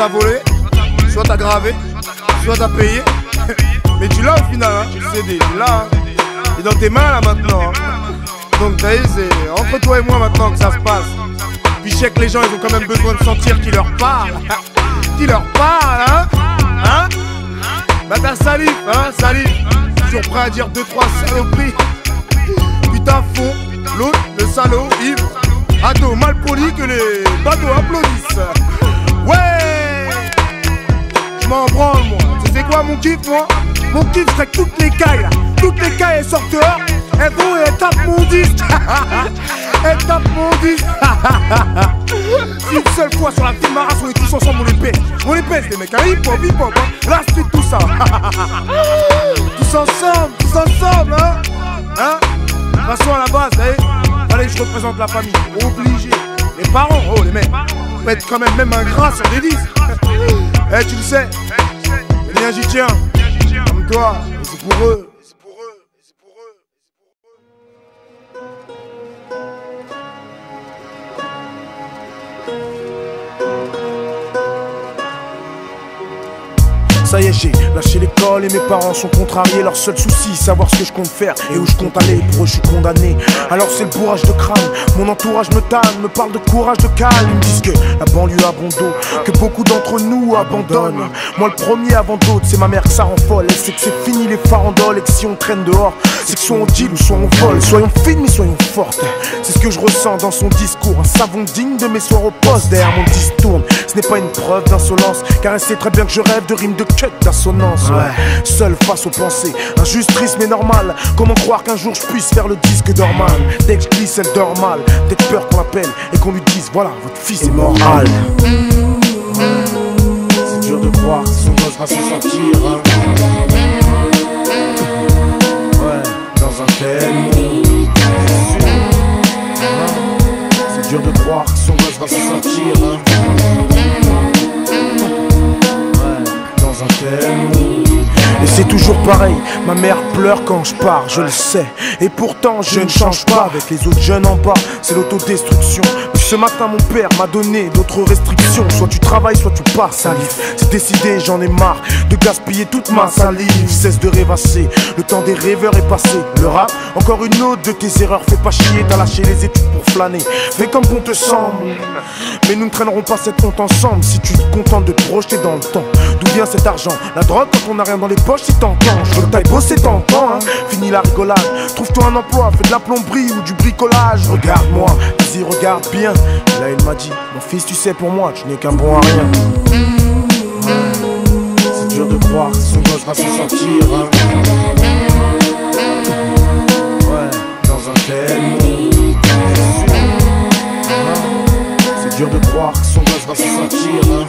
t'as volé, soit t'as gravé, soit t'as payé. Mais tu l'as au final, hein. Le CD, tu l'as, hein. Il est dans tes mains là maintenant, hein. Donc t'as vu, c'est entre toi et moi maintenant que ça se passe. Puis je sais que les gens ils ont quand même besoin de sentir qu'il leur parle. Qu'il leur parle, hein. Hein. Bah t'as Salif, hein, Salif. Toujours prêt à dire 2-3 saloperies. Putain fond, l'autre, le salaud, ivre. Ado mal poli que les bateaux applaudissent. Ouais. Je m'en branle moi. Tu sais quoi mon kiff moi? Mon kiff serait que toutes les cailles là, toutes les cailles elles sortent dehors, elles vont et elles tapent mon disque. Elles tapent mon disque. Si une seule fois sur la film Maras on est tous ensemble, on les pèse les mecs, hein, hip hop, hein, la street tout ça. Tous ensemble, hein. Hein. De toute façon à la base, fallait que je représente la famille, obligé. Les parents, oh les mecs, faut être quand même ingrat sur des disques. Eh tu le sais, le lien j'y tiens. Comme toi, c'est pour eux. Ça y est, j'ai lâché l'école et mes parents sont contrariés. Leur seul souci, savoir ce que je compte faire et où je compte aller. Pour eux, je suis condamné. Alors c'est le bourrage de crâne. Mon entourage me tanne, me parle de courage, de calme. Ils me disent que la banlieue a bon dos, que beaucoup d'entre nous abandonnent. Moi, le premier avant d'autres, c'est ma mère que ça rend folle. Elle sait que c'est fini les farandoles et que si on traîne dehors, c'est que soit on deal ou soit on vole. Soyons fines mais soyons fortes. C'est ce que je ressens dans son discours. Un savon digne de mes soirs au poste. Derrière mon disque tourne. Ce n'est pas une preuve d'insolence, car elle sait très bien que je rêve de rimes de cut d'assonance. Ouais. Seul face aux pensées, injuste, triste mais normal. Comment croire qu'un jour je puisse faire le disque d'Orman? Dès que je glisse, elle dort mal. Peut-être peur qu'on l'appelle et qu'on lui dise voilà, votre fils est moral. C'est dur de croire que son gosse va s'en sortir, hein. Ouais, dans un tel monde. C'est dur de croire que son gosse va s'en sortir, hein. Et c'est toujours pareil, ma mère pleure quand je pars, je le sais. Et pourtant je ne change pas avec les autres jeunes en bas, c'est l'autodestruction. Puis ce matin mon père m'a donné d'autres restrictions. Soit tu travailles, soit tu pars, Salif. C'est décidé, j'en ai marre de gaspiller toute ma salive. Cesse de rêvasser, le temps des rêveurs est passé. Le rap, encore une autre de tes erreurs. Fais pas chier, t'as lâché les études pour flâner. Fais comme bon te semble. Mais nous ne traînerons pas cette honte ensemble. Si tu te contentes de te projeter dans le temps, d'où vient cet argent? La drogue quand on n'a rien dans les poches, si t'entends. Je veux que t'ailles bosser, t'entends, hein. Fini la rigolade, trouve-toi un emploi, fais de la plomberie ou du bricolage. Regarde-moi, vas-y regarde bien. Et là il m'a dit, mon fils tu sais pour moi, tu n'es qu'un bon à rien. C'est dur de croire que son gosse va s'en sortir, hein. Ouais, dans un tel monde. C'est dur de croire que son gosse va s'en sortir, hein.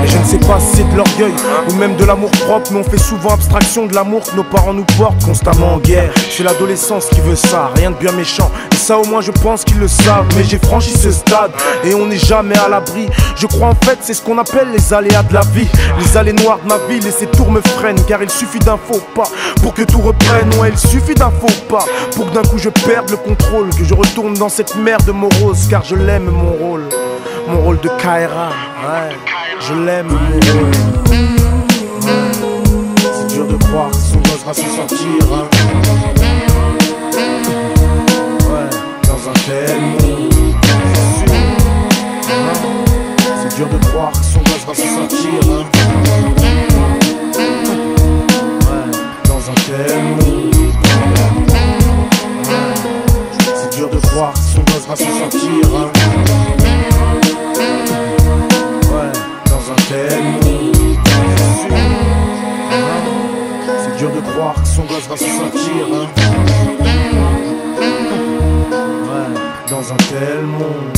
Et je ne sais pas si c'est de l'orgueil ou même de l'amour propre, mais on fait souvent abstraction de l'amour que nos parents nous portent constamment en guerre. C'est l'adolescence qui veut ça, rien de bien méchant. Et ça au moins je pense qu'ils le savent. Mais j'ai franchi ce stade et on n'est jamais à l'abri. Je crois en fait c'est ce qu'on appelle les aléas de la vie. Les allées noires de ma ville et ces tours me freinent. Car il suffit d'un faux pas pour que tout reprenne. Ouais, il suffit d'un faux pas pour que d'un coup je perde le contrôle. Que je retourne dans cette merde morose. Car je l'aime mon rôle de Kaira, ouais, je l'aime mon rôle. C'est dur de croire que son gosse va s'en sortir, hein. Ouais, dans un tel monde. C'est dur de croire que son gosse va s'en sortir, hein. Ouais, dans un tel monde. C'est dur de croire que son gosse va s'en sortir, hein. C'est dur de croire que son gosse va s'en sortir, hein. Ouais, dans un tel monde.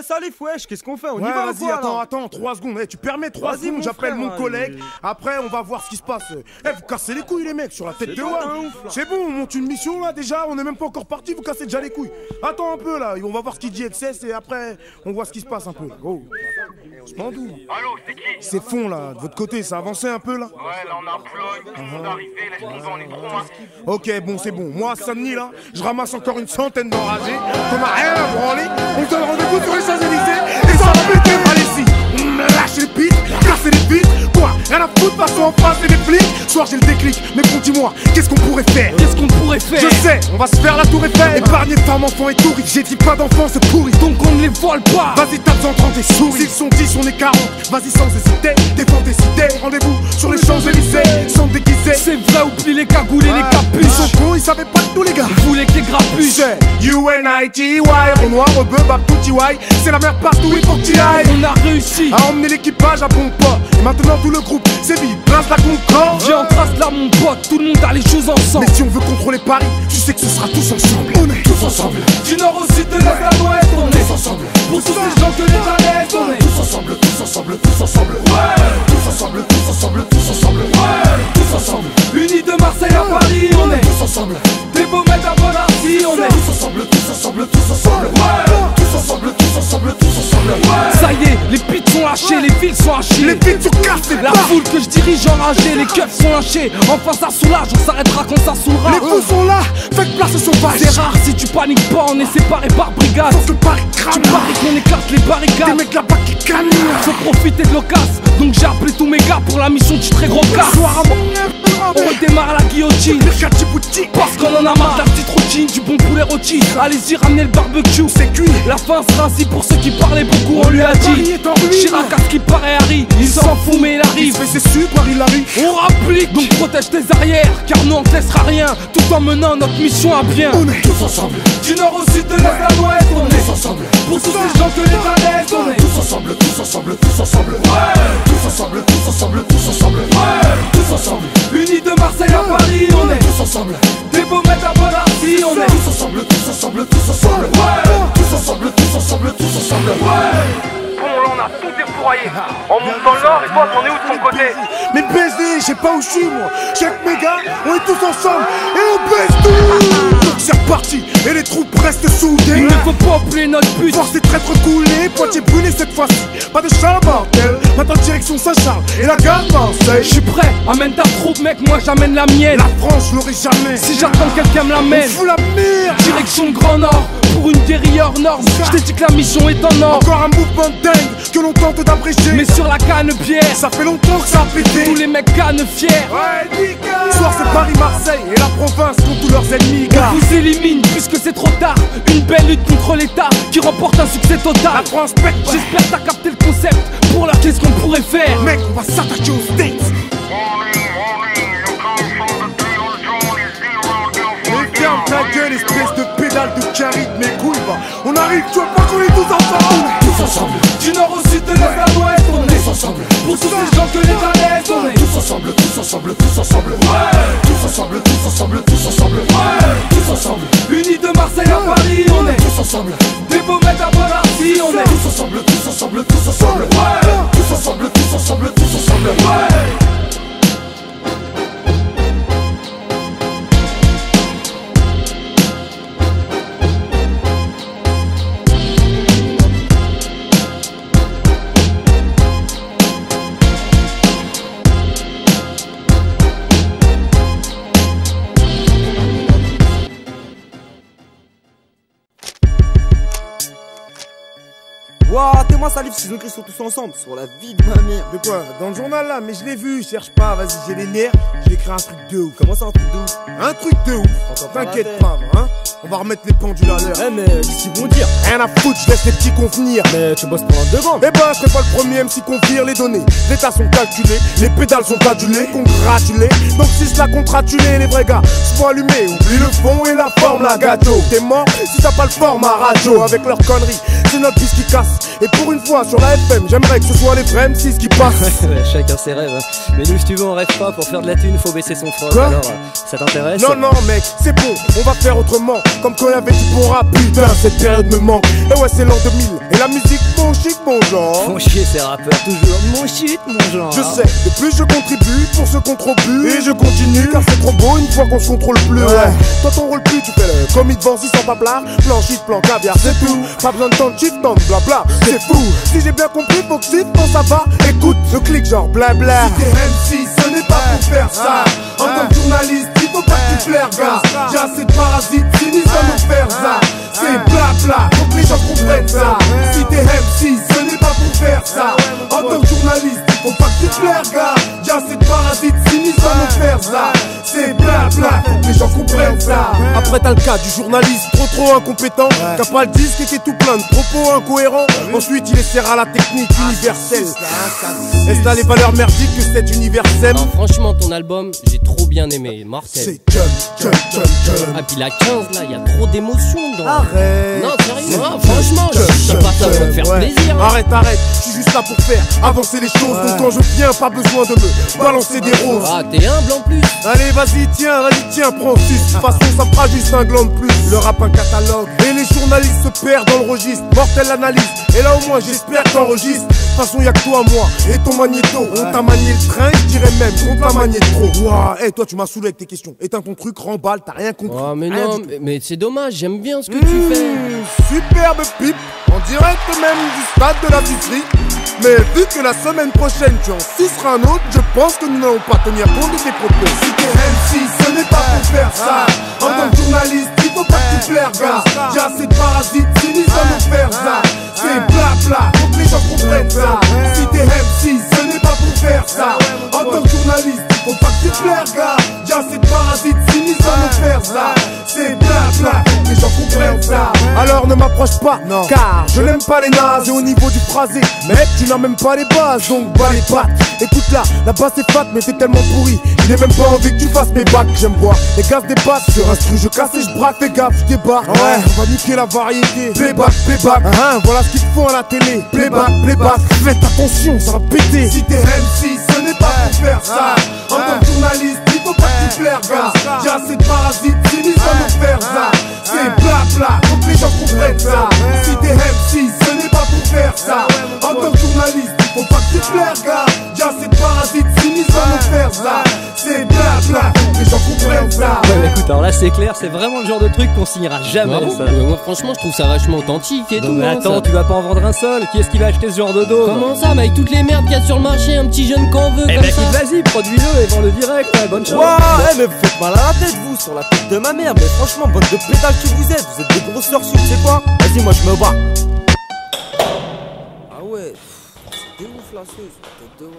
Salif, wesh, qu'est-ce qu'on fait? On y Ouais, va ou vas-y, quoi, attends, 3 secondes. Eh, tu permets 3 Vas-y, secondes, mon j'appelle frère, mon hein, collègue. Après, on va voir ce qui se passe. Eh, vous cassez les couilles, les mecs, sur la tête de toi, WAM. t'es un ouf, là. C'est bon, on monte une mission là déjà, on est même pas encore parti, vous cassez déjà les couilles. Attends un peu là, on va voir ce qu'il dit Excess et après, on voit ce qui se passe un peu. Go. Je m'en doute. Allô, c'est qui? C'est fond là, de votre côté, ça a avancé un peu là? Ouais, là on a un ploy, tout le monde est arrivé, laisse tomber, on est trop masqués. Ok, bon, c'est bon. Moi, à Samedi, là, je ramasse encore une centaine d'enragés qu'on a rien à branler. On se donne rendez-vous sur les Champs-Élysées et ça va péter par ici. Lâcher les pics, casser les vitres. Quoi? Rien à foutre, façon en face, c'est des flics. Soir, j'ai le déclic, mais bon, dis-moi, qu'est-ce qu'on pourrait faire? Qu'est-ce qu'on pourrait faire? Je sais, on va se faire la tour Eiffel. Épargner femmes, enfants et touristes. J'ai dit pas d'enfants, c'est pourri. Donc on ne les vole pas. Vas-y, tape-en 30 et souris. S'ils sont 10, on est 40. Vas-y, sans hésiter, défends tes cités. Rendez-vous sur les Champs-Élysées, sans déguiser. C'est vrai, oublie les cagoules et les Ils capuches. sont cons, ils savaient pas de tous les gars. Vous voulez que les grapuches? C'est UNITY, Renoir, Rebeu, Baptouti, c'est la merde partout, il faut que t'y ailles. On a réussi. À emmener l'équipage à bon port. Et maintenant tout le groupe sévit, place la Concorde. J'ai en trace là mon pote, tout le monde a les choses ensemble. Mais si on veut contrôler Paris, tu sais que ce sera tous ensemble. On est tous ensemble. Du nord au sud, de l'est à l'ouest, on est Tous ensemble. pour tous ces gens que les laissent, on est Tous ensemble, tous ensemble, tous ensemble. ouais, Tous ensemble, tous ensemble, tous ensemble. ouais, Tous ensemble. unis de Marseille à Paris, on est Tous ensemble. des beaux mecs à Bonarty, on est Tous ensemble, tous ensemble, tous ensemble. Tous ensemble, tous ensemble, tous ensemble. ça y est, les pits sont lâchés, les fils sont hachés. Les pieds sont cassés. La foule que je dirige enragée, les keufs sont lâchés. Enfin ça soulage, on s'arrêtera quand ça saoulera. Les fous sont là, faites place aux sauvages. C'est rare si tu paniques pas, on est séparés par brigade. Faut que Paris Tu crame. paries qu'on éclate les Des barricades. mecs là-bas qui canent. Faut profiter de l'occasion, donc j'ai appelé tous mes gars pour la mission titrée gros cas. Soir à mon On redémarre la guillotine. Mercati boutique. Parce qu'on en a marre de la petite routine, du bon poulet rôti. Allez-y, ramenez le barbecue. C'est cuit. La fin sera ainsi pour ceux qui parlaient beaucoup, on lui a Paris dit. est en ruine. Chirac à ce qui paraît Harry, il s'en fout mais il Il arrive. se fait ses su, Paris l'arrive. On rapplique, donc protège tes arrières, car nous on te laissera rien, tout en menant notre mission à bien. On est tous ensemble. Du nord au sud, de l'est à l'ouest, on est Tous ensemble. pour tous ces gens que les laissent, on est Tous ensemble, tous ensemble, tous ensemble. ouais, Tous ensemble, tous ensemble, tous ensemble. ouais, Tous ensemble. unis de Marseille à Paris, on est Tous ensemble. des beaux mecs à Bonarty, on est Tous ensemble, tous ensemble, tous ensemble. Tous ensemble, tous ensemble, tous ensemble. Bon, là on a tout défouraillé. On monte dans le nord et toi t'en es où de ton côté? Mais BSD, je sais pas où je suis moi. Chaque méga, on est tous ensemble et on baisse tout. Donc c'est reparti et les troupes restent soudées. Il ne faut pas oublier notre but. Force des traîtres coulés, Poitiers brûlé cette fois-ci. Pas de char mortel, maintenant direction Saint-Charles et la gare de Marseille. Je suis prêt, amène ta troupe mec, moi j'amène la mienne. La France, je l'aurai jamais. Si j'attends quelqu'un me on l'amène. fout la merde. Direction le Grand Nord, pour une guérilla hors norme. Je t'ai dit que la mission est en or. Encore un mouvement de dingue que l'on tente d'abréger. Mais sur la canne pierre, ça fait longtemps que ça a pété. tous les mecs cannes fiers. Ouais, nickel. Ce soir c'est Paris-Marseille et la province contre tous leurs ennemis, gars. On vous élimine puisque c'est trop tard. Une belle lutte contre l'État qui remporte un succès La total. France pète. J'espère t'as capté le concept. Pour leur qu'est-ce qu'on pourrait faire? Mec, on va s'attaquer aux States. Mais ferme ta gueule, espèce de pédale de caride, mes couilles, va. On arrive, tu vois pas qu'on est tous ensemble. Tous ensemble. Du nord au sud, de l'est à l'ouest, on est Tous ensemble. pour tous ces gens que les laissent, on est Tous ensemble, tous ensemble, tous ensemble. Tous ensemble, tous ensemble, tous ensemble. Tous ensemble. unis de Marseille à Paris, on est Tous ensemble. des beaux mecs à Bonarty, on est Tous ensemble, tous ensemble, tous ensemble. Tous ensemble, tous ensemble, tous ensemble. Ouah, t'es moi Salif, ils ont écrit sur tous ensemble, sur la vie de ma mère. De quoi? Dans le journal là, mais je l'ai vu, cherche pas, vas-y, j'ai les nerfs, j'ai écrit un truc de ouf. Comment ça un truc de ouf? Un truc de ouf. Encore pas la T'inquiète tête. pas, hein. On va remettre les pendules à l'heure. Eh mais qu'est-ce qu'ils vont dire? Rien à foutre, je laisse les petits convenir. Mais tu bosses pour un devant. Eh ben, je serai pas le premier MC confier les données. Les tas sont calculés, les pédales sont adulées, congratulées. Donc si je la contratulé, les vrais gars se font allumer. Oublie le fond et la forme, la gâteau. T'es mort si t'as pas le format radio. Avec leurs conneries, c'est notre bis qui casse. Et pour une fois sur la FM, j'aimerais que ce soit les vrais M6 qui passent. Ouais, chacun ses rêves, hein. Mais nous, si tu veux, on rêve pas. Pour faire de la thune, faut baisser son froc. Quoi? Alors, ça t'intéresse? Non, non, mec, c'est bon, on va faire autrement. Comme quand il y avait du bon rap, putain, cette période me manque. Et ouais, c'est l'an 2000, et la musique, mon chic, mon genre. Font chier ces rappeurs, toujours mon shit, mon genre. Je sais, de plus je contribue pour ce contribue. Et je continue, car c'est trop beau une fois qu'on se contrôle plus. Ouais. Toi ton rôle plus, tu fais le commis devant 600 paplard. Plan shit, plan caviar, c'est tout. Pas besoin de temps de chiffre, tant de blabla, c'est fou. Si j'ai bien compris, faut que si, quand ça va, écoute, je clique genre blabla. Si t'es MC, ce n'est pas pour faire ça. En tant que journaliste, il faut pas que tu flaires, gars. J'ai assez de parasites, cynisme à nous faire ça. C'est blabla, faut que les gens comprennent ça. Si t'es MC, ce n'est pas pour faire ça. En tant que journaliste, il faut pas que tu flaires, gars. J'ai assez de parasites, cynisme à nous faire ça. C'est blabla, faut que les gens comprennent ça. Après t'as le cas du journaliste trop incompétent, qui a pas le disque et qui est tout plein de propos incohérents. Ensuite il essaiera la technique universelle. Est-ce là les valeurs merdiques que cet universel? Non, franchement ton album j'ai trop bien aimé, mortel. C'est jump. Ah puis la 15 là, y a trop d'émotions dedans. Arrête. Non sérieux, non, franchement je sais pas ça pour te faire plaisir. Arrête, je suis juste là pour faire avancer les choses. Donc quand je viens, pas besoin de me balancer des roses. Ah t'es humble en plus. Allez vas-y tiens, prends 6. De toute façon ça fera juste un gland de plus. Le rap un catalogue. Et les journalistes se perdent dans le registre. Mortelle analyse. Et là au moins j'espère que t'enregistres. De toute façon y'a que toi, moi et ton magnéto. On t'a manié le train, je dirais même qu'on t'a manié trop. Ouah, hey, toi tu m'as saoulé avec tes questions. Éteins ton truc, remballe, t'as rien compris. Oh mais non, mais c'est dommage, j'aime bien ce que tu fais. Superbe pipe, en direct même du stade de la Vitry. Mais vu que la semaine prochaine tu en suceras un autre, je pense que nous n'allons pas tenir compte de tes propos. Si t'es MC, ce n'est pas pour faire ça. En tant que journaliste, il faut pas que tu flaires, gars. J'ai assez de parasites, cynisme à nous faire ça. C'est blabla, faut que les gens comprennent ça. Si t'es MC, ce n'est pas pour faire ça. En tant que journaliste, il faut pas que tu flaires, gars. J'ai assez de parasites, cynisme à nous faire ça. C'est blabla, faut que les gens comprennent ça. Alors ne m'approche pas, car je n'aime pas les nazes. Et au niveau du phrasé, mec, tu n'as même pas les bases, donc bas les pattes. Écoute là, la basse est fat, mais c'est tellement pourri. Il n'est même pas envie que tu fasses mes bacs. J'aime voir les gaz débattent sur un stru, je casse et je braque, fais gaffe, je débarque. Ouais, on va niquer la variété. Playback, voilà ce qu'ils font à la télé. Playback, faites attention, ça va péter. Si t'es MC, ce n'est pas pour faire ça. En tant que journaliste, il faut pas que tu flaires, gars. J'ai assez de parasites, cynisme à nous faire ça. C'est blabla, faut que les gens comprennent ça. Si t'es MC, ce n'est pas pour faire ça. En tant que journaliste, il faut pas que tu flaires, gars. J'ai assez de parasites, cynisme à nous faire ça. C'est blabla, faut que les gens comprennent ça. Ouais, écoute, alors là c'est clair, c'est vraiment le genre de truc qu'on signera jamais. Ça. Moi franchement je trouve ça vachement authentique et tout. Mais attends, tu vas pas en vendre un seul. Qui est-ce qui va acheter ce genre de dos? Comment ça, mais avec toutes les merdes qu'il y a sur le marché, un petit jeune qu'on veut comme ça. Vas-y, produis-le et vends-le direct, ouais, bonne chance. Mais vous faites mal à la tête vous, sur la tête de ma mère. Mais franchement, bande de pédales que vous êtes des grosses sorciers, tu sais quoi? Vas-y, moi je me bats. Ah ouais, c'était ouf la sauce, tête de one.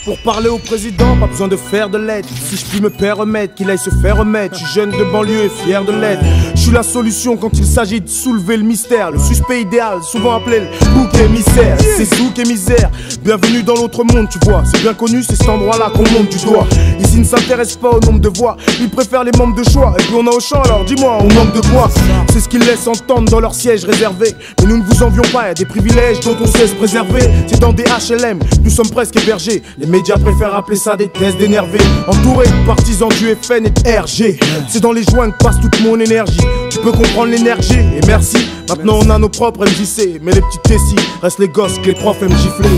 Pour parler au président, pas besoin de faire de l'aide. Si je puis me permettre qu'il aille se faire remettre. Je suis jeune de banlieue et fier de l'être. Je suis la solution quand il s'agit de soulever le mystère. Le suspect idéal, souvent appelé le bouc émissaire. C'est souk et misère, bienvenue dans l'autre monde, tu vois. C'est bien connu, c'est cet endroit-là qu'on monte du doigt. Ici ne s'intéresse pas au nombre de voix, ils préfèrent les membres de choix. Et puis on a au champ, alors dis-moi, on manque de quoi? C'est ce qu'ils laissent entendre dans leur siège réservé. Mais nous ne vous envions pas, y a des privilèges dont on sait se préserver. C'est dans des HLM, nous sommes presque hébergés. Les médias préfèrent appeler ça des tests d'énervés. Entouré de partisans du FN et de RG. C'est dans les joints que passe toute mon énergie. Tu peux comprendre l'énergie, et merci. Maintenant on a nos propres MJC. Mais les petites tessies restent les gosses que les profs aiment gifler.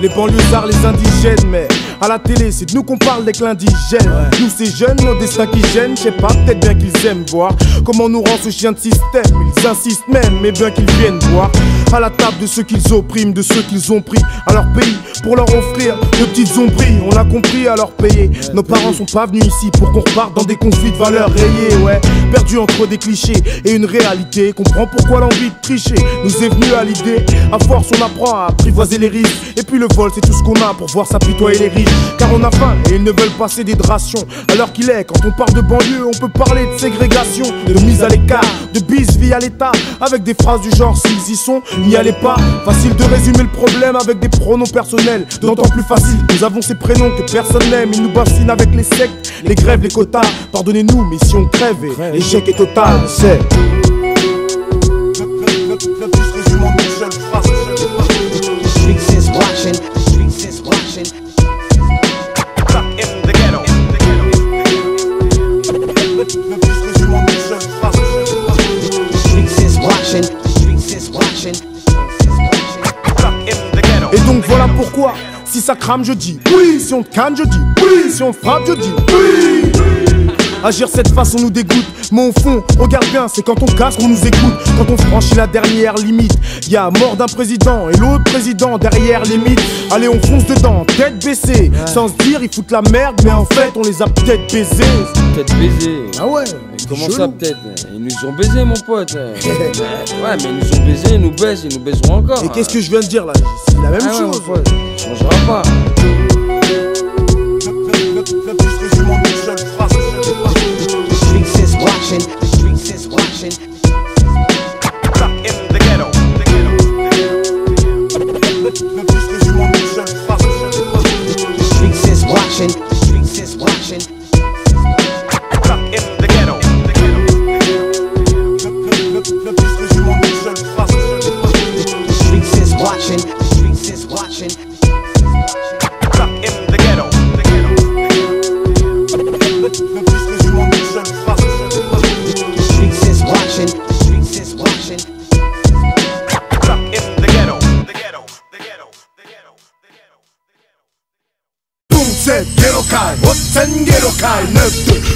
Les banlieusards, les indigènes, mais À la télé, c'est de nous qu'on parle avec l'indigène. Nous ces jeunes, nos destins qui gênent, je sais pas, peut-être bien qu'ils aiment voir comment nous rend ce chien de système. Ils insistent même, mais bien qu'ils viennent voir à la table de ceux qu'ils oppriment, de ceux qu'ils ont pris à leur pays pour leur offrir de petites zombries. On a compris à leur payer. Nos parents sont pas venus ici pour qu'on reparte dans des conflits de valeurs rayés, ouais. Perdus entre des clichés et une réalité. Comprends pourquoi l'envie de tricher nous est venue à l'idée. À force on apprend à apprivoiser les risques. Et puis le vol c'est tout ce qu'on a pour voir s'apitoyer les riches. Car on a faim et ils ne veulent pas céder de ration. Alors qu'il est, quand on parle de banlieue, on peut parler de ségrégation, de mise à l'écart, de bis via l'État. Avec des phrases du genre s'ils y sont, n'y allez pas. Facile de résumer le problème avec des pronoms personnels. D'autant plus facile, nous avons ces prénoms que personne n'aime. Ils nous bassinent avec les sectes, les grèves, les quotas. Pardonnez-nous, mais si on crève, l'échec est total, c'est... Et donc voilà pourquoi, si ça crame je dis oui, si on te canne je dis oui, si on frappe je dis oui. Agir cette façon nous dégoûte, mais au fond, regarde bien, c'est quand on casse qu'on nous écoute. Quand on franchit la dernière limite, y'a mort d'un président et l'autre président derrière les mythes. Allez on fonce dedans, tête baissée, sans se dire ils foutent la merde, mais en fait on les a peut-être baisés. Peut-être baisés. Ah ouais. Comment ça peut-être? Ils nous ont baisés mon pote. Ouais mais ils nous ont baisés, ils nous baissent, ils nous baiseront encore. Et qu'est-ce que je viens de dire là? C'est la même chose. Ouais, ça changera pas.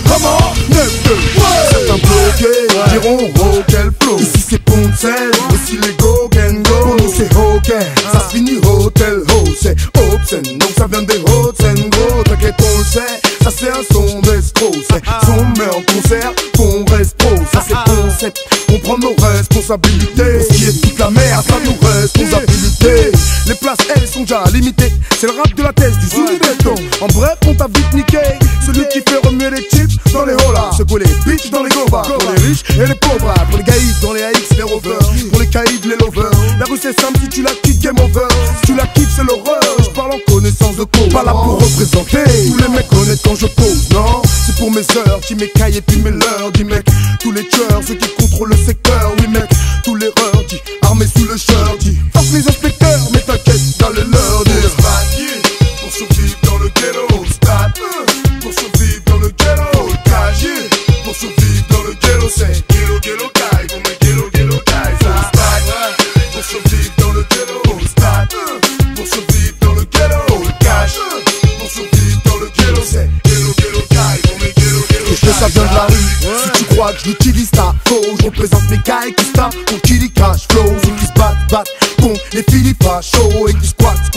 Comment 9-2 certains bloqués diront oh quel flow. Ici c'est Poncel, aussi les go can go. Pour nous c'est ok, ça se finit hotel ho. C'est obscène, donc ça vient des hautes scènes gros. T'inquiète on le sait, ça c'est un son d'escroc. C'est son met en concert, qu'on reste pro. Ça c'est concept, on prend nos responsabilités. Ce qui est toute la merde, ça nous responsabilité. Les places elles sont déjà limitées. C'est le rap de la thèse du Zulu béton. En bref on t'a vite niqué. Celui qui fait remuer les chips dans les holas, secouer les bitches dans les gobas. Pour les riches et les pauvres, pour les gaïs dans les AX, les rovers, pour les caïds, les lovers. La rue c'est simple, si tu la quittes, game over. Si tu la quittes, c'est l'horreur. Je parle en connaissance de cause, pas là pour représenter tous les mecs honnêtes quand je pose, non. C'est pour mes heures, qui m'écaillent et puis mes leurs. Dis mec, tous les tueurs, ceux qui contrôlent le secteur. Oui mec, tous les reurs, dis armés sous le shirt. Dis fuck les inspecteurs, mais t'inquiète, dans le leur. Dire pour survivre dans le ghetto, stade. Pour survivre dans le ghetto, casier. Pour survivre dans le ghetto, c'est ghetto, ghetto, guy. Pour mes ghetto, ghetto, guys, pour survivre dans le ghetto, stade. Pour survivre dans le ghetto, cash. Pour survivre dans le ghetto, c'est ghetto, ghetto, guy. Pour mes ghetto, ghetto, guys. Ça vient de la rue, si tu crois que je l'utilise, t'as faux. Je représente mes guys qui se tapent pour qu'il y cash flow. Ceux qui se battent contre les Philippe chauds et qui squattent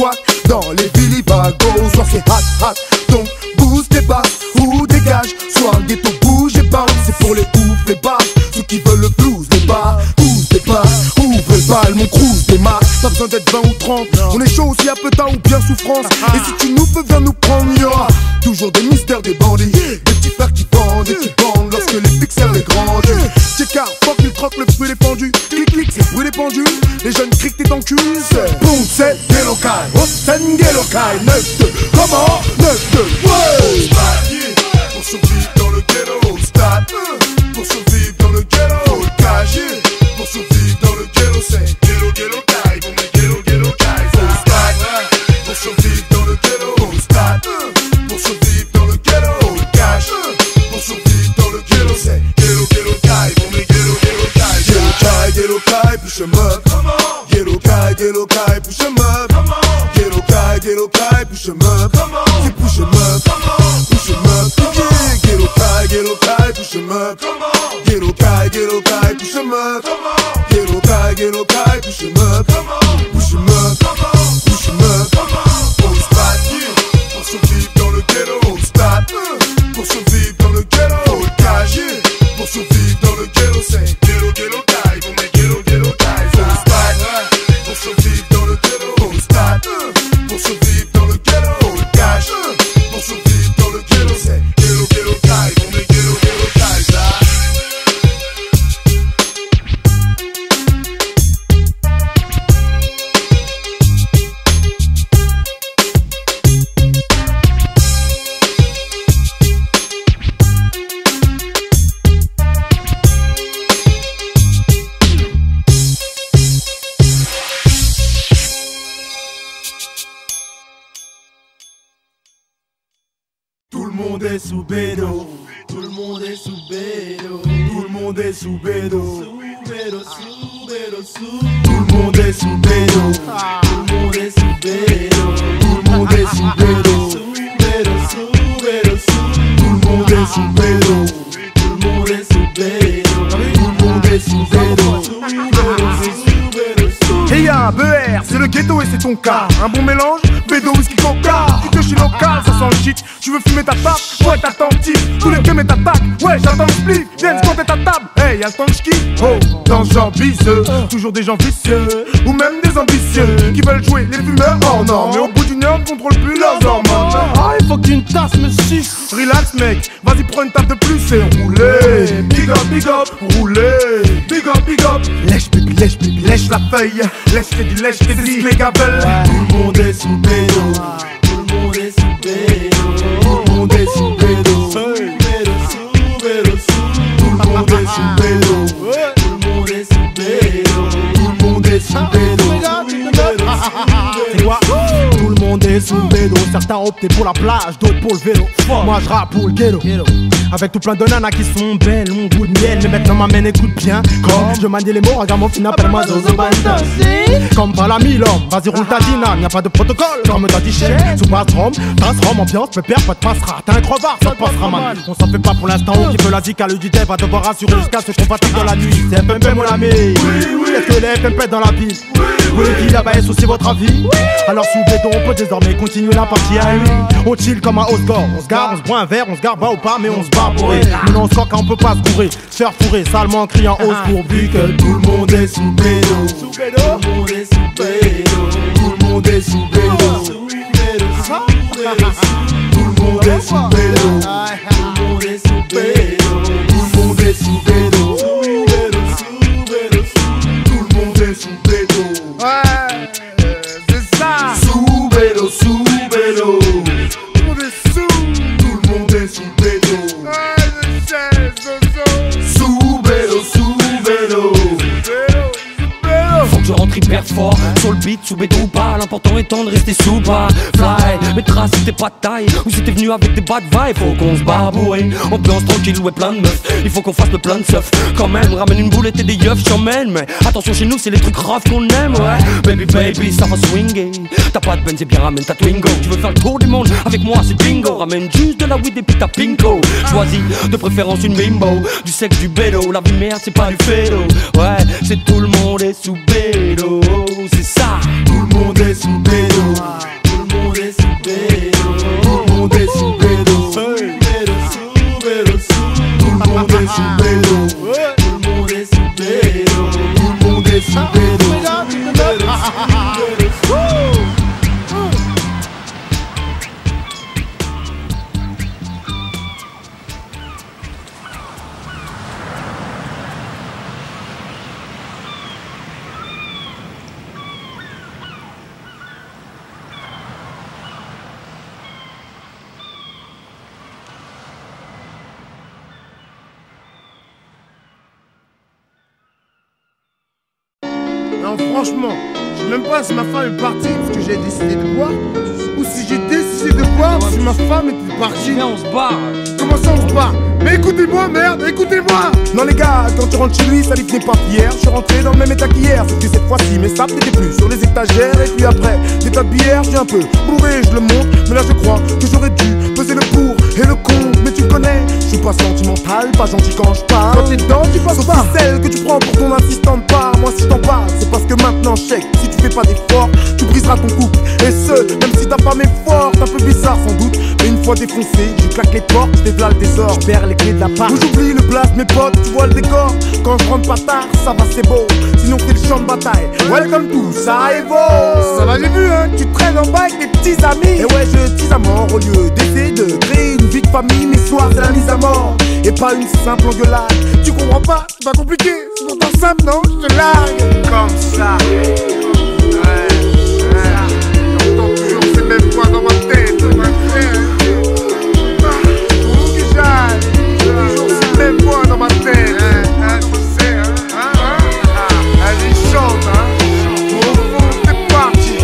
dans les Billy Bagos. Soit c'est hot, donc boost tes basses ou dégage. Soit le ghetto bouge et bounce. C'est pour les ouf, les basses, ceux qui veulent le blues, les bars, pousse des passes, ouvre le bal, mon cruise démarre. Pas besoin d'être 20 ou 30, on est chaud aussi à peu tard ou bien souffrance. Et si tu nous veux, viens nous prendre, y'aura toujours des mystères, des bandits, des petits frères qui vendent et qui bandent lorsque les pixels les grandissent. Car fuck le troc, le bruit des pendus. Clic clic, c'est le bruit des pendus. Les jeunes crient que t'es en cul. C'est boum, c'est Gelokai, Osten Gelokai. 9-2, comment 9-2, ouais. Pour survivre dans le ghetto, stade. Pour survivre dans le ghetto, casier. Pour survivre dans le ghetto, c'est Gelo Gelokai. Pour mes Gelo Gelokai, stade. Pour survivre dans le ghetto, stade. Pour survivre dans le ghetto, cash. Pour survivre dans le ghetto, c'est Gelo Gelokai. Gelokai, push em up. Gelokai, push em up. Gelokai, push em up. up. Get okay, push him up. Get okay, push him up. Push him up, push him up. On se bat, pour survivre dans le ghetto. On se bat, pour survivre dans le ghetto. Faut le cacher, pour survivre dans le ghetto. C'est ghetto die, pour mes ghetto die. Faut se battre, pour survivre dans le ghetto. Faut se battre, pour survivre dans le ghetto. Faut le cacher, pour survivre dans le ghetto. C'est ghetto die, pour mes ghetto die. Tout le monde est sous bédo, tout le monde est sous bédo, tout le monde est sous bédo, tout le monde est sous bédo, tout le monde est sous bédo, tout le monde est sous bédo, tout le monde est sous bédo, tout le monde est sous bédo, tout le monde est sous bédo. Et y'a un BR, c'est le ghetto et c'est ton cas. Un bon mélange, bédo, whisky, coca. Tu te chez local, ça sent le shit. Tu veux fumer ta tape, ouais t'attentif. Tous les gamins t'attaquent, ouais j'attends le split. Viens compter ta table, hey y'a le temps de ski. Oh, dans ce genre biseux, toujours des gens vicieux. Ou même des ambitieux, qui veulent jouer les fumeurs. Oh non, mais au bout d'une heure, on contrôle plus leurs hormones. Ah, il faut qu'une tasse me suce. Relax mec, vas-y prends une tape de plus et roulez. Big up, roulez. Big up, lèche baby, lèche la feuille. Lèche tes dis, les gabelles. Tout le monde est sous bédo, tout le monde est sous bédo, tout le monde est sous bédo, tout le monde est sous bédo, tout le monde est sous bédo, tout le monde est sous bédo, tout le monde est sous bédo. Certains optent pour la plage, d'autres pour le vélo. Moi je rappe pour le ghetto. Avec tout plein de nanas qui sont belles, mon goût de miel. Mais maintenant ma main écoute bien. Comme je manie les mots, regarde mon fin, appelle-moi Zozo Banda. Comme pas la mi-l'homme, vas-y roule ta dyname. Y'a pas de protocole, comme t'as dit chez. Sous passe-rom, ambiance, pépère, pas de passera. T'as un crevard, ça te passera man. On s'en fait pas pour l'instant, on kiffe la zika, le DJ va devoir assurer jusqu'à ce qu'on fatigue dans la nuit. C'est FMP mon ami. Est-ce que les FMP dans la ville? Vous les filles là-bas, est-ce aussi votre avis? Alors sous béton, on peut désormais continuer la partie à lui. On chill comme un Oscar, on se gare, on se boit un verre, on se gare, ou pas, mais on se barre bourré. Mais non, on se croit qu'on peut pas se bourrer, se faire fourrer, salement criant hausse pour vu que tout le monde est sous bédo, tout le monde est sous bédo, tout le monde est sous bédo, tout le monde est sous bédo, tout le monde est sous bédo, tout le monde est sous bédo, tout le monde est sous bédo. Ouais, c'est ça. Sous bédo, sous bédo. Tout le monde est sous. Tout le monde est sous bédo. Ouais, c'est Zozo. Sous bédo, sous bédo. Faut que je rentre hyper fort sur le beat, sous bédo ou pas. L'important étant de rester sous bas. Fly, mes traces c'était pas de taille. Ou c'était venu avec des bad vibes. Faut qu'on se barre bourré, ambiance tranquille, ouais plein de meufs. Il faut qu'on fasse le plein de stuff. Quand même, ramène une boulette et des yeufs, j'emmène. Mais attention chez nous, c'est les trucs raves qu'on aime, ouais. Baby, ça va swinguer. T'as pas de Benz, et bien ramène ta Twingo. Tu veux faire le tour du monde avec moi, c'est bingo. Ramène juste de la weed et puis ta pinko. Choisis de préférence une bimbo. Du sexe, du bédo, la vie merde, c'est pas du fédo. Ouais, c'est tout le monde est sous bédo. C'est ça. Tout le monde est sous bédo. Tout le monde est sous bédo. Tout le monde est sous bédo. Tout le monde est sous bédo. Tout le monde est sous bédo. Tout le monde est sous bédo. Non, franchement, je sais même pas si ma femme est partie parce que j'ai décidé de boire ou si j'ai décidé de boire si ma femme était partie. Viens, on se barre. Comment ça on se barre? Mais écoutez-moi, merde, écoutez-moi! Non les gars, quand tu rentres chez lui, ça lui n'est pas fier. Je suis rentré dans le même état qu'hier, sauf que cette fois-ci mes sables n'étaient plus sur les étagères. Et puis après, des tas de bière, j'ai un peu bourré, je le montre. Mais là je crois que j'aurais dû peser le pour et le con, mais tu connais, je suis pas sentimental, pas gentil quand je parle. Quand t'es dedans, tu penses pas. Sauf celle que tu prends pour ton assistante part. Moi si je t'en parle, c'est parce que maintenant je sais que si tu fais pas d'effort, tu briseras ton couple. Et ce, même si ta femme est forte, un peu bizarre sans doute. Mais une fois défoncé, je claque les portes, je dévale le désordre, je perds les clés de la part. Où j'oublie le blast, mes potes, tu vois le décor. Quand je rentre pas tard, ça va c'est beau. Sinon c'est le champ de bataille. Welcome to Sarajevo. Ça va, j'ai vu hein, tu traînes en bas avec tes petits amis. Et ouais, je tease à mort au lieu d'essayer de créer une vie de famille. Mes soirs c'est la mise à mort et pas une simple engueulade. Tu comprends pas, c'est pas compliqué, c'est pourtant simple non, je te largue. Comme ça. J'entends toujours ces mêmes voix dans ma tête. Où que j'aille, toujours ces mêmes voix dans ma tête. Allez chante hein. Au fond t'es parti,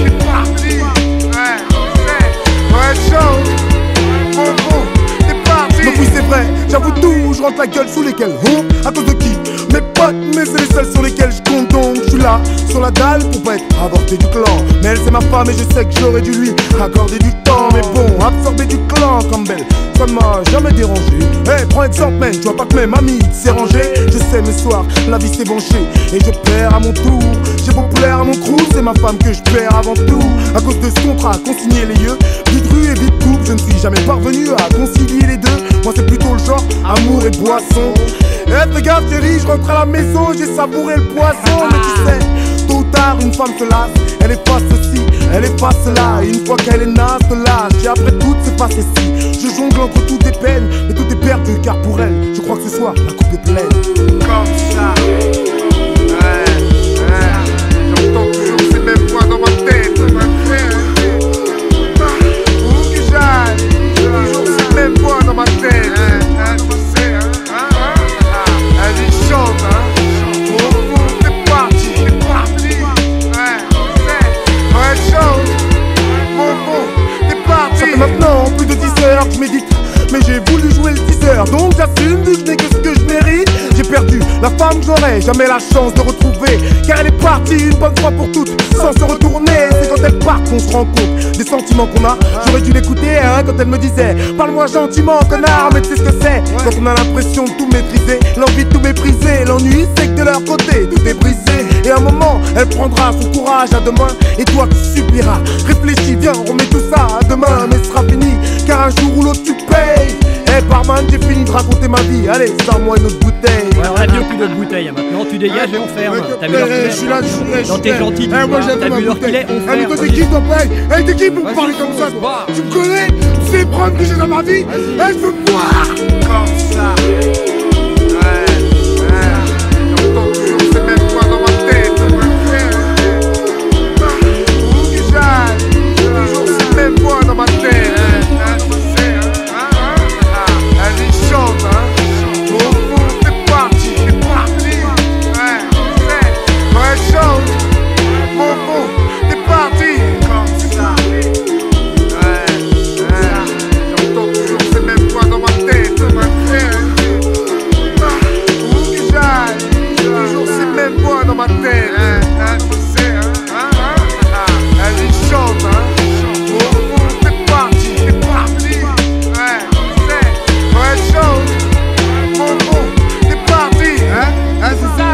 ouais chante. Au fond t'es parti. Donc oui c'est vrai, j'avoue tout, je rentre la gueule sous lesquels. À cause de qui? Mes potes, mais c'est les seuls sur lesquels je compte. Donc je suis là, sur la dalle pour pas être avorté du clan. Mais elle c'est ma femme et je sais que j'aurais dû lui accorder du temps. Mais bon, absorber du clan comme belle, ça ne m'a jamais dérangé. Hey, prends exemple man, tu vois pas que même mamie s'est rangée. Je sais mes soirs, la vie s'est banchée et je perds à mon tour. J'ai beau plaire à mon crew, c'est ma femme que je perds avant tout. À cause de ce contrat, consigner les lieux, vite rue et vite coupe. Je ne suis jamais parvenu à concilier les deux. Moi c'est plutôt le genre amour et boisson. Eh regarde chérie, je rentre à la maison, j'ai savouré le poisson. Mais tu sais, tôt ou tard une femme se lasse. Elle efface ceci, elle efface cela. Et une fois qu'elle est naze, te lâche. Et après tout c'est passé si. Je jongle entre toutes les peines, mais tout est perdu car pour elle, je crois que ce soir la coupe est pleine. Comme ça. J'entends toujours ces mêmes voix dans ma tête. Où que j'aille, toujours ces mêmes voix dans ma tête. Allez chante hein. Au fond t'es parti, ouais chante. Au fond t'es parti. Ça fait maintenant plus de 10 heures que je médite, mais j'ai voulu jouer le teaser, donc j'assume vu que je n'ai que ce que je mérite. J'ai perdu la femme que j'aurai jamais la chance de retrouver, car elle est partie une bonne fois pour toutes, sans se retourner. C'est quand elle part qu'on se rend compte des sentiments qu'on a. J'aurais dû l'écouter hein, quand elle me disait parle-moi gentiment connard. Mais tu sais ce que c'est quand on a l'impression de tout maîtriser, l'envie de tout mépriser. L'ennui c'est que de leur côté tout est brisé. Et à un moment elle prendra son courage à deux mains, et toi tu supplieras. Réfléchis, viens on remet tout ça à demain. Mais ce sera fini car un jour ou l'autre tu payes. Eh barman, j'ai fini de raconter ma vie. Allez, sors-moi une autre bouteille. Ouais, on a bien plus d'autres bouteilles. Maintenant, tu dégages et on ferme. T'as vu l'heure qu'il est? Je suis là, Non, t'es gentil, t'as vu l'heure qu'il est? On ferme. Toi, t'es qui, toi, pareil? Hey, t'es qui pour me parler comme ça? Tu me connais? Tu sais les problèmes que j'ai dans ma vie? Eh, je veux boire comme ça. J'entends toujours ces mêmes voix dans ma tête. Où que j'aille, toujours ces mêmes voix dans ma tête. Allez chante hein. Au fond t'es parti, ouais chante. Au fond t'es parti. Comme ça. J'entends toujours ces mêmes voix dans ma tête. Où que j'aille, toujours ces mêmes voix dans ma tête. Allez chante hein. Au fond t'es parti, ouais chante. Au fond t'es parti. Hein c'est ça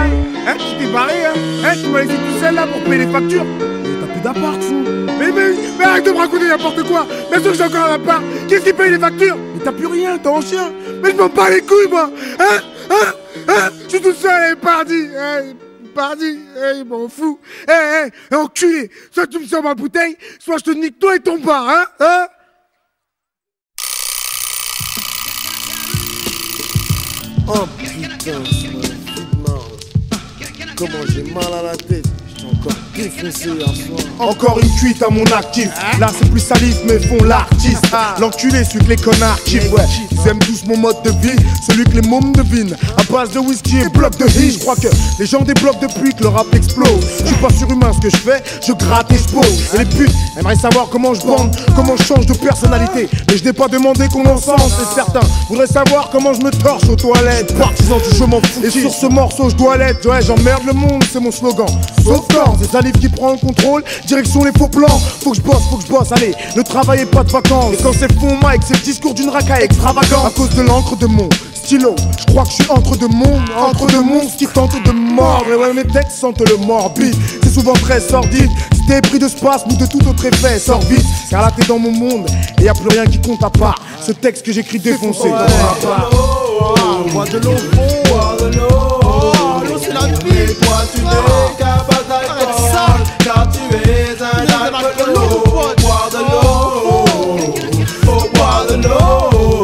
hein, tu t'es barré hein. Tu m'as laissé tout seul là pour payer les factures. Mais t'as plus d'appart fou. Mais arrête de me raconter n'importe quoi. Bien sûr que j'ai encore un appart. Qu'est-ce qui paye les factures? Mais t'as plus rien, t'es en chien. Mais je m'en bats les couilles moi. Je suis tout seul et parti. Parti, je m'en fous. Enculé, soit tu me sors ma bouteille, soit je te nique toi et ton bar, hein. Oh putain, comment j'ai mal à la tête. J'étais encore défoncé hier soir. Encore une cuite à mon actif. Là c'est plus salif mais font l'artiste. L'enculé celui que les connards kiffent. Ouais, ils aiment tous mon mode de vie, celui que les mômes devinent. À base de whisky et blocs de hit. Je crois que les gens débloquent depuis que le rap explose. Je suis pas surhumain ce que je fais, je gratte et je pose. Et les putes aimeraient savoir comment je bande, comment je change de personnalité. Mais je n'ai pas demandé comment sens. Et certains voudraient savoir comment je me torche aux toilettes. Partisan du je m'en fous. Et sur ce morceau je dois l'être. Ouais, j'emmerde le monde, c'est mon slogan. Sauf quand c'est salive qui prend le contrôle, direction les faux plans. Faut que je bosse, allez, ne travaillez pas de vacances. Et quand c'est fond Mike, c'est le discours d'une racaille extravagante. À cause de l'encre de mon stylo, je crois que je suis entre deux mondes qui tentent de mordre. Et ouais, mes textes sentent le morbide, c'est souvent très sordide. Si t'es pris de spasme ou de tout autre effet, sors vite, car là t'es dans mon monde et y a plus rien qui compte à part ce texte que j'écris défoncé. Bois de l'eau, bois de l'eau. L'eau c'est la vie. Et toi tu n'es capable d'alcool, car tu es un alcoolo. Bois de l'eau, faut boire de l'eau.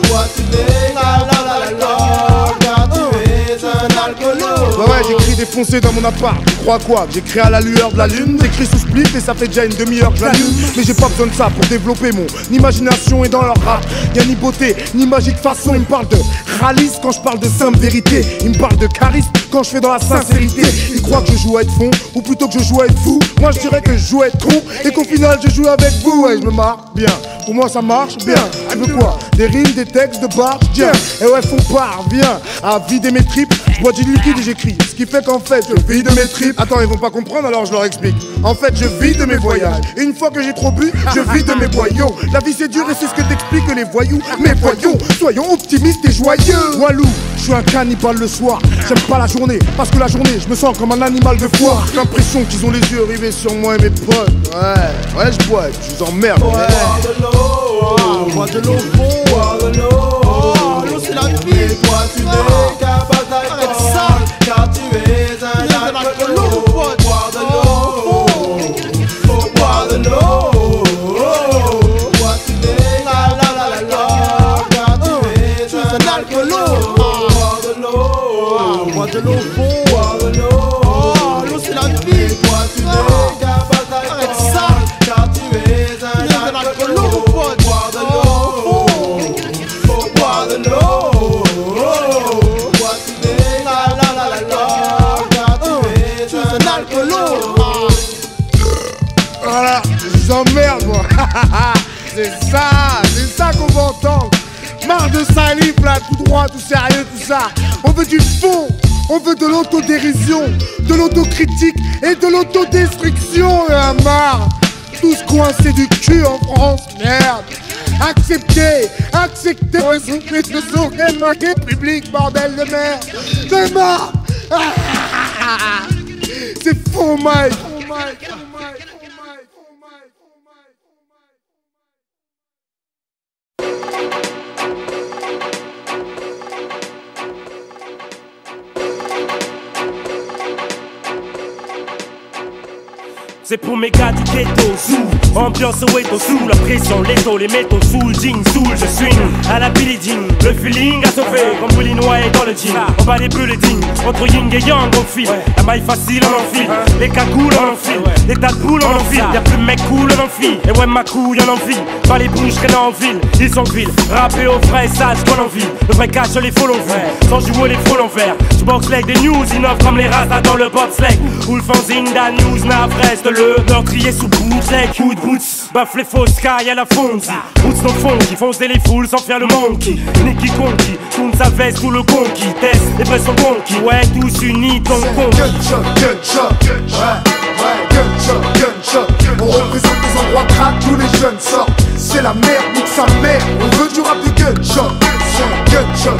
Toi tu n'es capable d'alcool, car tu es un alcoolo. Ouais, j'écris défoncé dans mon appart. Tu crois quoi? J'écris à la lueur de la lune. J'écris sous split et ça fait déjà une demi-heure que j'allume. Mais j'ai pas besoin de ça pour développer mon imagination. Et dans leur rap, y'a ni beauté, ni magique façon. Ils me parlent de réalisme quand je parle de simple vérité. Ils me parlent de charisme quand je fais dans la sincérité. Ils croient que je joue à être fond, ou plutôt que je joue à être fou. Moi je dirais que je joue à être con, et qu'au final je joue avec vous. Ouais, je me marre bien, pour moi ça marche bien. Tu veux quoi? Des rimes, des textes, de barres, tiens. Et ouais, faut parvient à vider mes tripes. Je bois du liquide et j'écris, ce qui fait qu'en fait je vis de mes tripes. Attends, ils vont pas comprendre, alors je leur explique. En fait je vis de mes voyages, et une fois que j'ai trop bu, je vis de mes boyaux. La vie c'est dur et c'est ce que t'expliquent les voyous. Mais voyons, soyons optimistes et joyeux. Walou, je suis un cannibale le soir. J'aime pas la journée, parce que la journée je me sens comme un animal de foire. J'ai l'impression qu'ils ont les yeux rivés sur moi et mes potes. Ouais, je bois, je vous emmerde. Bois de l'eau, bois de l'eau, bois de l'eau. L'eau c'est la vie. Et toi tu n'es capable d'alcool, car tu es un alcoolo. Bois de l'eau, faut boire de l'eau. Toi tu n'es capable d'alcool, car tu es un alcoolo. Bois de l'eau, bois de l'eau, bois de l'eau. L'eau c'est la vie. Et toi tu n'es capable d'alcool, car tu es un alcoolo. Bois de l'eau, faut boire de l'eau. Toi tu n'es l'alcool, car tu es un alcoolo. Voilà, je vous emmerde moi. c'est ça qu'on va entendre. Marre de salive là, tout droit, tout sérieux, tout ça. On veut du fond, on veut de l'autodérision, de l'autocritique et de l'autodestruction. Marre, tous coincés du cul en France, merde. Acceptez, le son public, bordel de merde. C'est mort. C'est faux, Mike. C'est pour mes gars du ghetto, sous ambiance Soweto, sous la pression, l'étau, les métaux, sous le jean, sous je swing à la Billie Jean. Le feeling a sauvé, comme Willinois est dans le jean. On bat les bulletins, entre yin et yang on file. La maille facile on enfile, les cagoules on enfile, les tas de boules on enfile. Y'a plus de mecs cool on enfile, et ouais ma couille on envie. Pas les bouches traînant en ville, ils sont villes. Rappé au frais sage qu'on envie. Le vrai cash les faux l'envers, sans jouer les faux l'envers. J'boxe like des news, innove comme les rastas dans le bobsleigh. Ou le fanzine da news, nav reste le meurtrier sous bootleg. Coup de boots, baffe les fausses cailles à la fonzie. Boots non fond qui fonce les foules sans faire le monkey. Nicky conquis, tourne sa veste sous le conquis. Test, les vrais sont conquis, ouais tous unis ton con. Gunshot, gunshot. On représente les endroits crades, tous les jeunes sortent. C'est la merde, nique sa mère. On veut du rap du gunshot. Gunshot.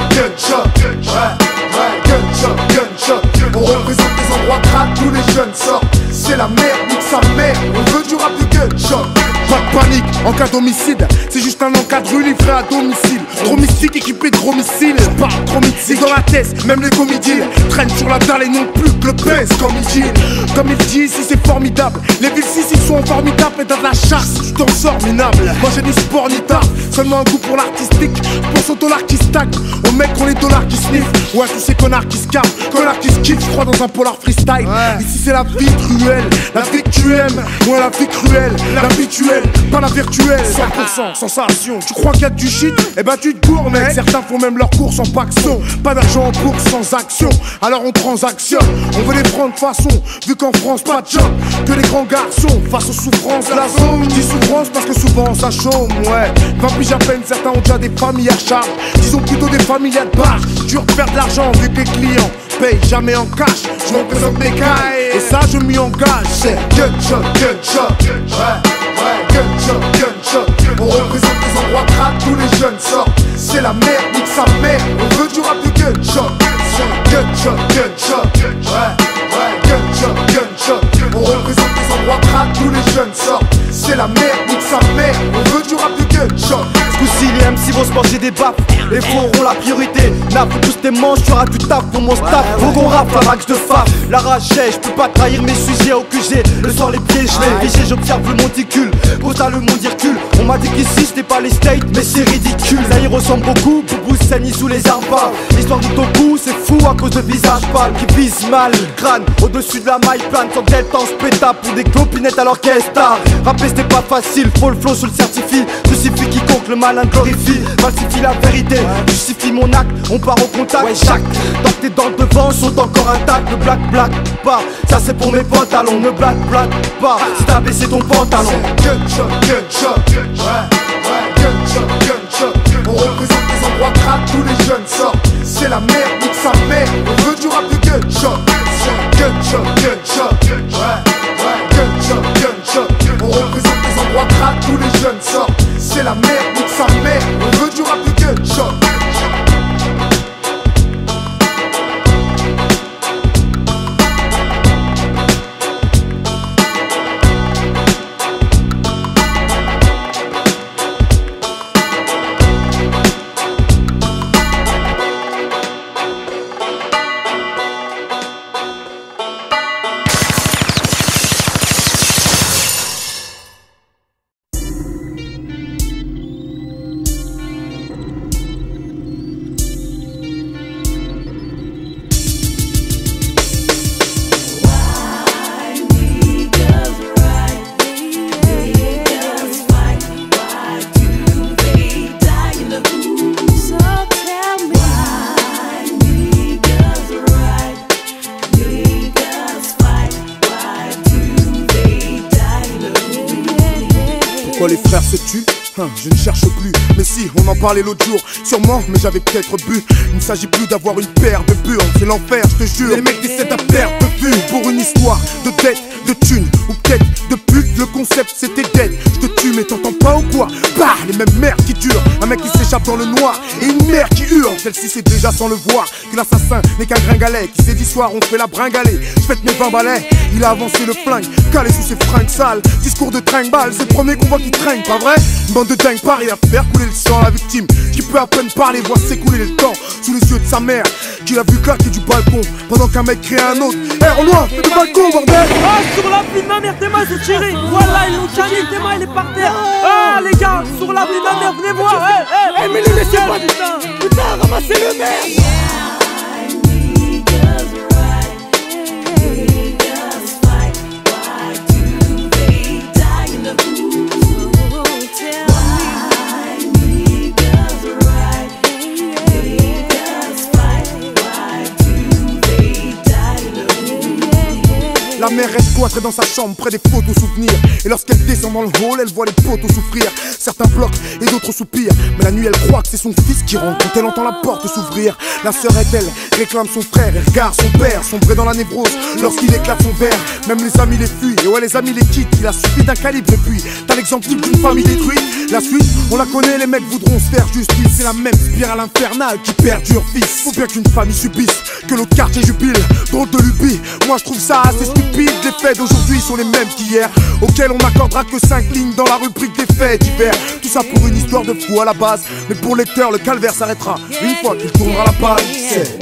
On représente les endroits crades, tous les jeunes sortent. C'est la merde, nique sa mère. On veut du rap du gunshot. Pas de panique, en cas d'homicide, c'est juste un encadre livré à domicile. Trop mystique, équipé de gros missiles. J'parle trop mythique dans la tête, même les comédies traînent sur la dalle et non plus que le pèse comme il dit. Comme il dit ici c'est formidable. Les villes ici sont formidables et dans la chasse, tu t'en sors minable. Moi j'ai ni sport ni taf, seulement un goût pour l'artistique. Pense aux dollars qui stagnent, aux mecs qui ont les dollars qui sniffent. Ouais tous ces connards qui se capent, connards qui se kiffent, je crois dans un polar freestyle. Ici c'est la vie cruelle, la vie que tu aimes. Ouais la vie cruelle, l'habituelle, pas la virtuelle. 100% sensation, tu crois qu'il y a du shit? Eh ben tu te gourres mec. Certains font même leur course en paxon. Pas d'argent en bourse sans action, alors on transactionne. On veut les prendre façon, vu qu'en France pas de job. Que les grands garçons face aux souffrances de la zone. Je dis souffrance parce que souvent ça chôme, ouais. 20 piges à peine, certains ont déjà des familles à charge. Disons plutôt des familles à barge. Dur de faire de l'argent vu que les clients payent jamais en cash. Je représente mes cailles, Et ça je m'y engage. C'est gunshot, gunshot. Ouais, gunshot, gunshot. On représente les endroits crades, tous les jeunes sortent. C'est la merde, nique sa mère. On veut du rap de gunshot. Gunshot, gunshot. Ouais, gunshot, gunshot. On représente les endroits crades, tous les jeunes sortent. C'est la merde, nique sa mère. On veut du rap de gunshot. Ce coup-ci les MC vont se manger des baffes. Les faux auront la priorité. Nappe tous tes manches, tu auras du taf pour mon staff. Faut qu'on rappe la max de faf. La rage, je peux pas trahir mes sujets au QG. Le soir les pieds, je les vigé, j'observe le monticule. Constat le monde recule. On m'a dit qu'ici c'était pas les states, mais c'est ridicule. Ça y ressemble beaucoup, Boubou saigne sous les arbres. L'histoire de ton cou, c'est fou à cause de visage pâle qui vise mal. Crâne au-dessus de la maille plane, sans qu'elle t'en spéta pour des clopinettes à l'orchestre. Rapper c'était pas facile, faut le flow sur le certifie. Crucifie quiconque le malin glorifie. Falsifie la vérité, justifie mon acte. On part au contact, ouais, chaque tant que tes dents devant sont encore intactes. Le black pas, ça c'est pour mes pantalons. Ne black pas, si t'as baissé ton pantalon. Gunshot, gunshot. Ouais, gunshot, gunshot. On représente les endroits crades, tous les jeunes sortent. C'est la merde, nique sa mère. On veut du rap de gunshot. Gunshot, gunshot. Ouais, gunshot, gunshot. On représente les endroits crades, tous les jeunes sortent. C'est la merde, nique sa mère. On veut du rap de gunshot. Pourquoi les frères se tuent? Je ne cherche plus, mais si, on en parlait l'autre jour. Sûrement, mais j'avais peut-être bu. Il ne s'agit plus d'avoir une paire de burnes, c'est l'enfer, je te jure. Les mecs décident à perdre de vue pour une histoire de dette, de thunes ou peut-être de pute. Le concept c'était dead, je te tue mais t'entends pas ou quoi? Bah, les mêmes merdes qui durent. Un mec qui s'échappe dans le noir et une mère qui hurle. Celle-ci c'est déjà sans le voir que l'assassin n'est qu'un gringalet qui s'est dit soir on fait la bringalée. Je fête mes 20 balais, il a avancé le flingue, calé sous ses fringues sales. Discours de tringue-balle, c'est le premier qu'on voit qui traîne, pas vrai? Une bande de dingue pareil à faire couler le sang à la victime qui peut à peine parler, voit s'écouler le temps sous les yeux de sa mère qui l'a vu claquer du balcon pendant qu'un mec crée un autre. Hé Renoir, fais du balcon bordel! Ah, sur la vie de ma mère, tes mains sont tirées. Voilà, ils l'ont calé, tes mains il est par terre. Ah les gars, sur la vie de ma mère, venez voir. Eh mais ne laissez pas, putain, ramassez le merde. La mère reste cloîtrée dans sa chambre près des photos souvenirs. Et lorsqu'elle descend dans le hall, elle voit les potos souffrir. Certains bloquent et d'autres soupirent. Mais la nuit elle croit que c'est son fils qui rentre quand elle entend la porte s'ouvrir. La sœur est-elle réclame son frère et regarde son père sombrer dans la névrose lorsqu'il éclate son verre. Même les amis les fuient et ouais les amis les quittent. Il a suffi d'un calibre et puis t'as l'exemple type d'une famille détruite. La suite on la connaît, les mecs voudront se faire justice. C'est la même spirale infernale qui perdure fils. Faut bien qu'une famille subisse, que l'autre quartier jubile. Drôle de lubie, moi je trouve ça assez stupide. Les faits d'aujourd'hui sont les mêmes qu'hier, auxquels on n'accordera que 5 lignes dans la rubrique des faits divers. Tout ça pour une histoire de fou à la base, mais pour le lecteur le calvaire s'arrêtera une fois qu'il tournera la page. C'est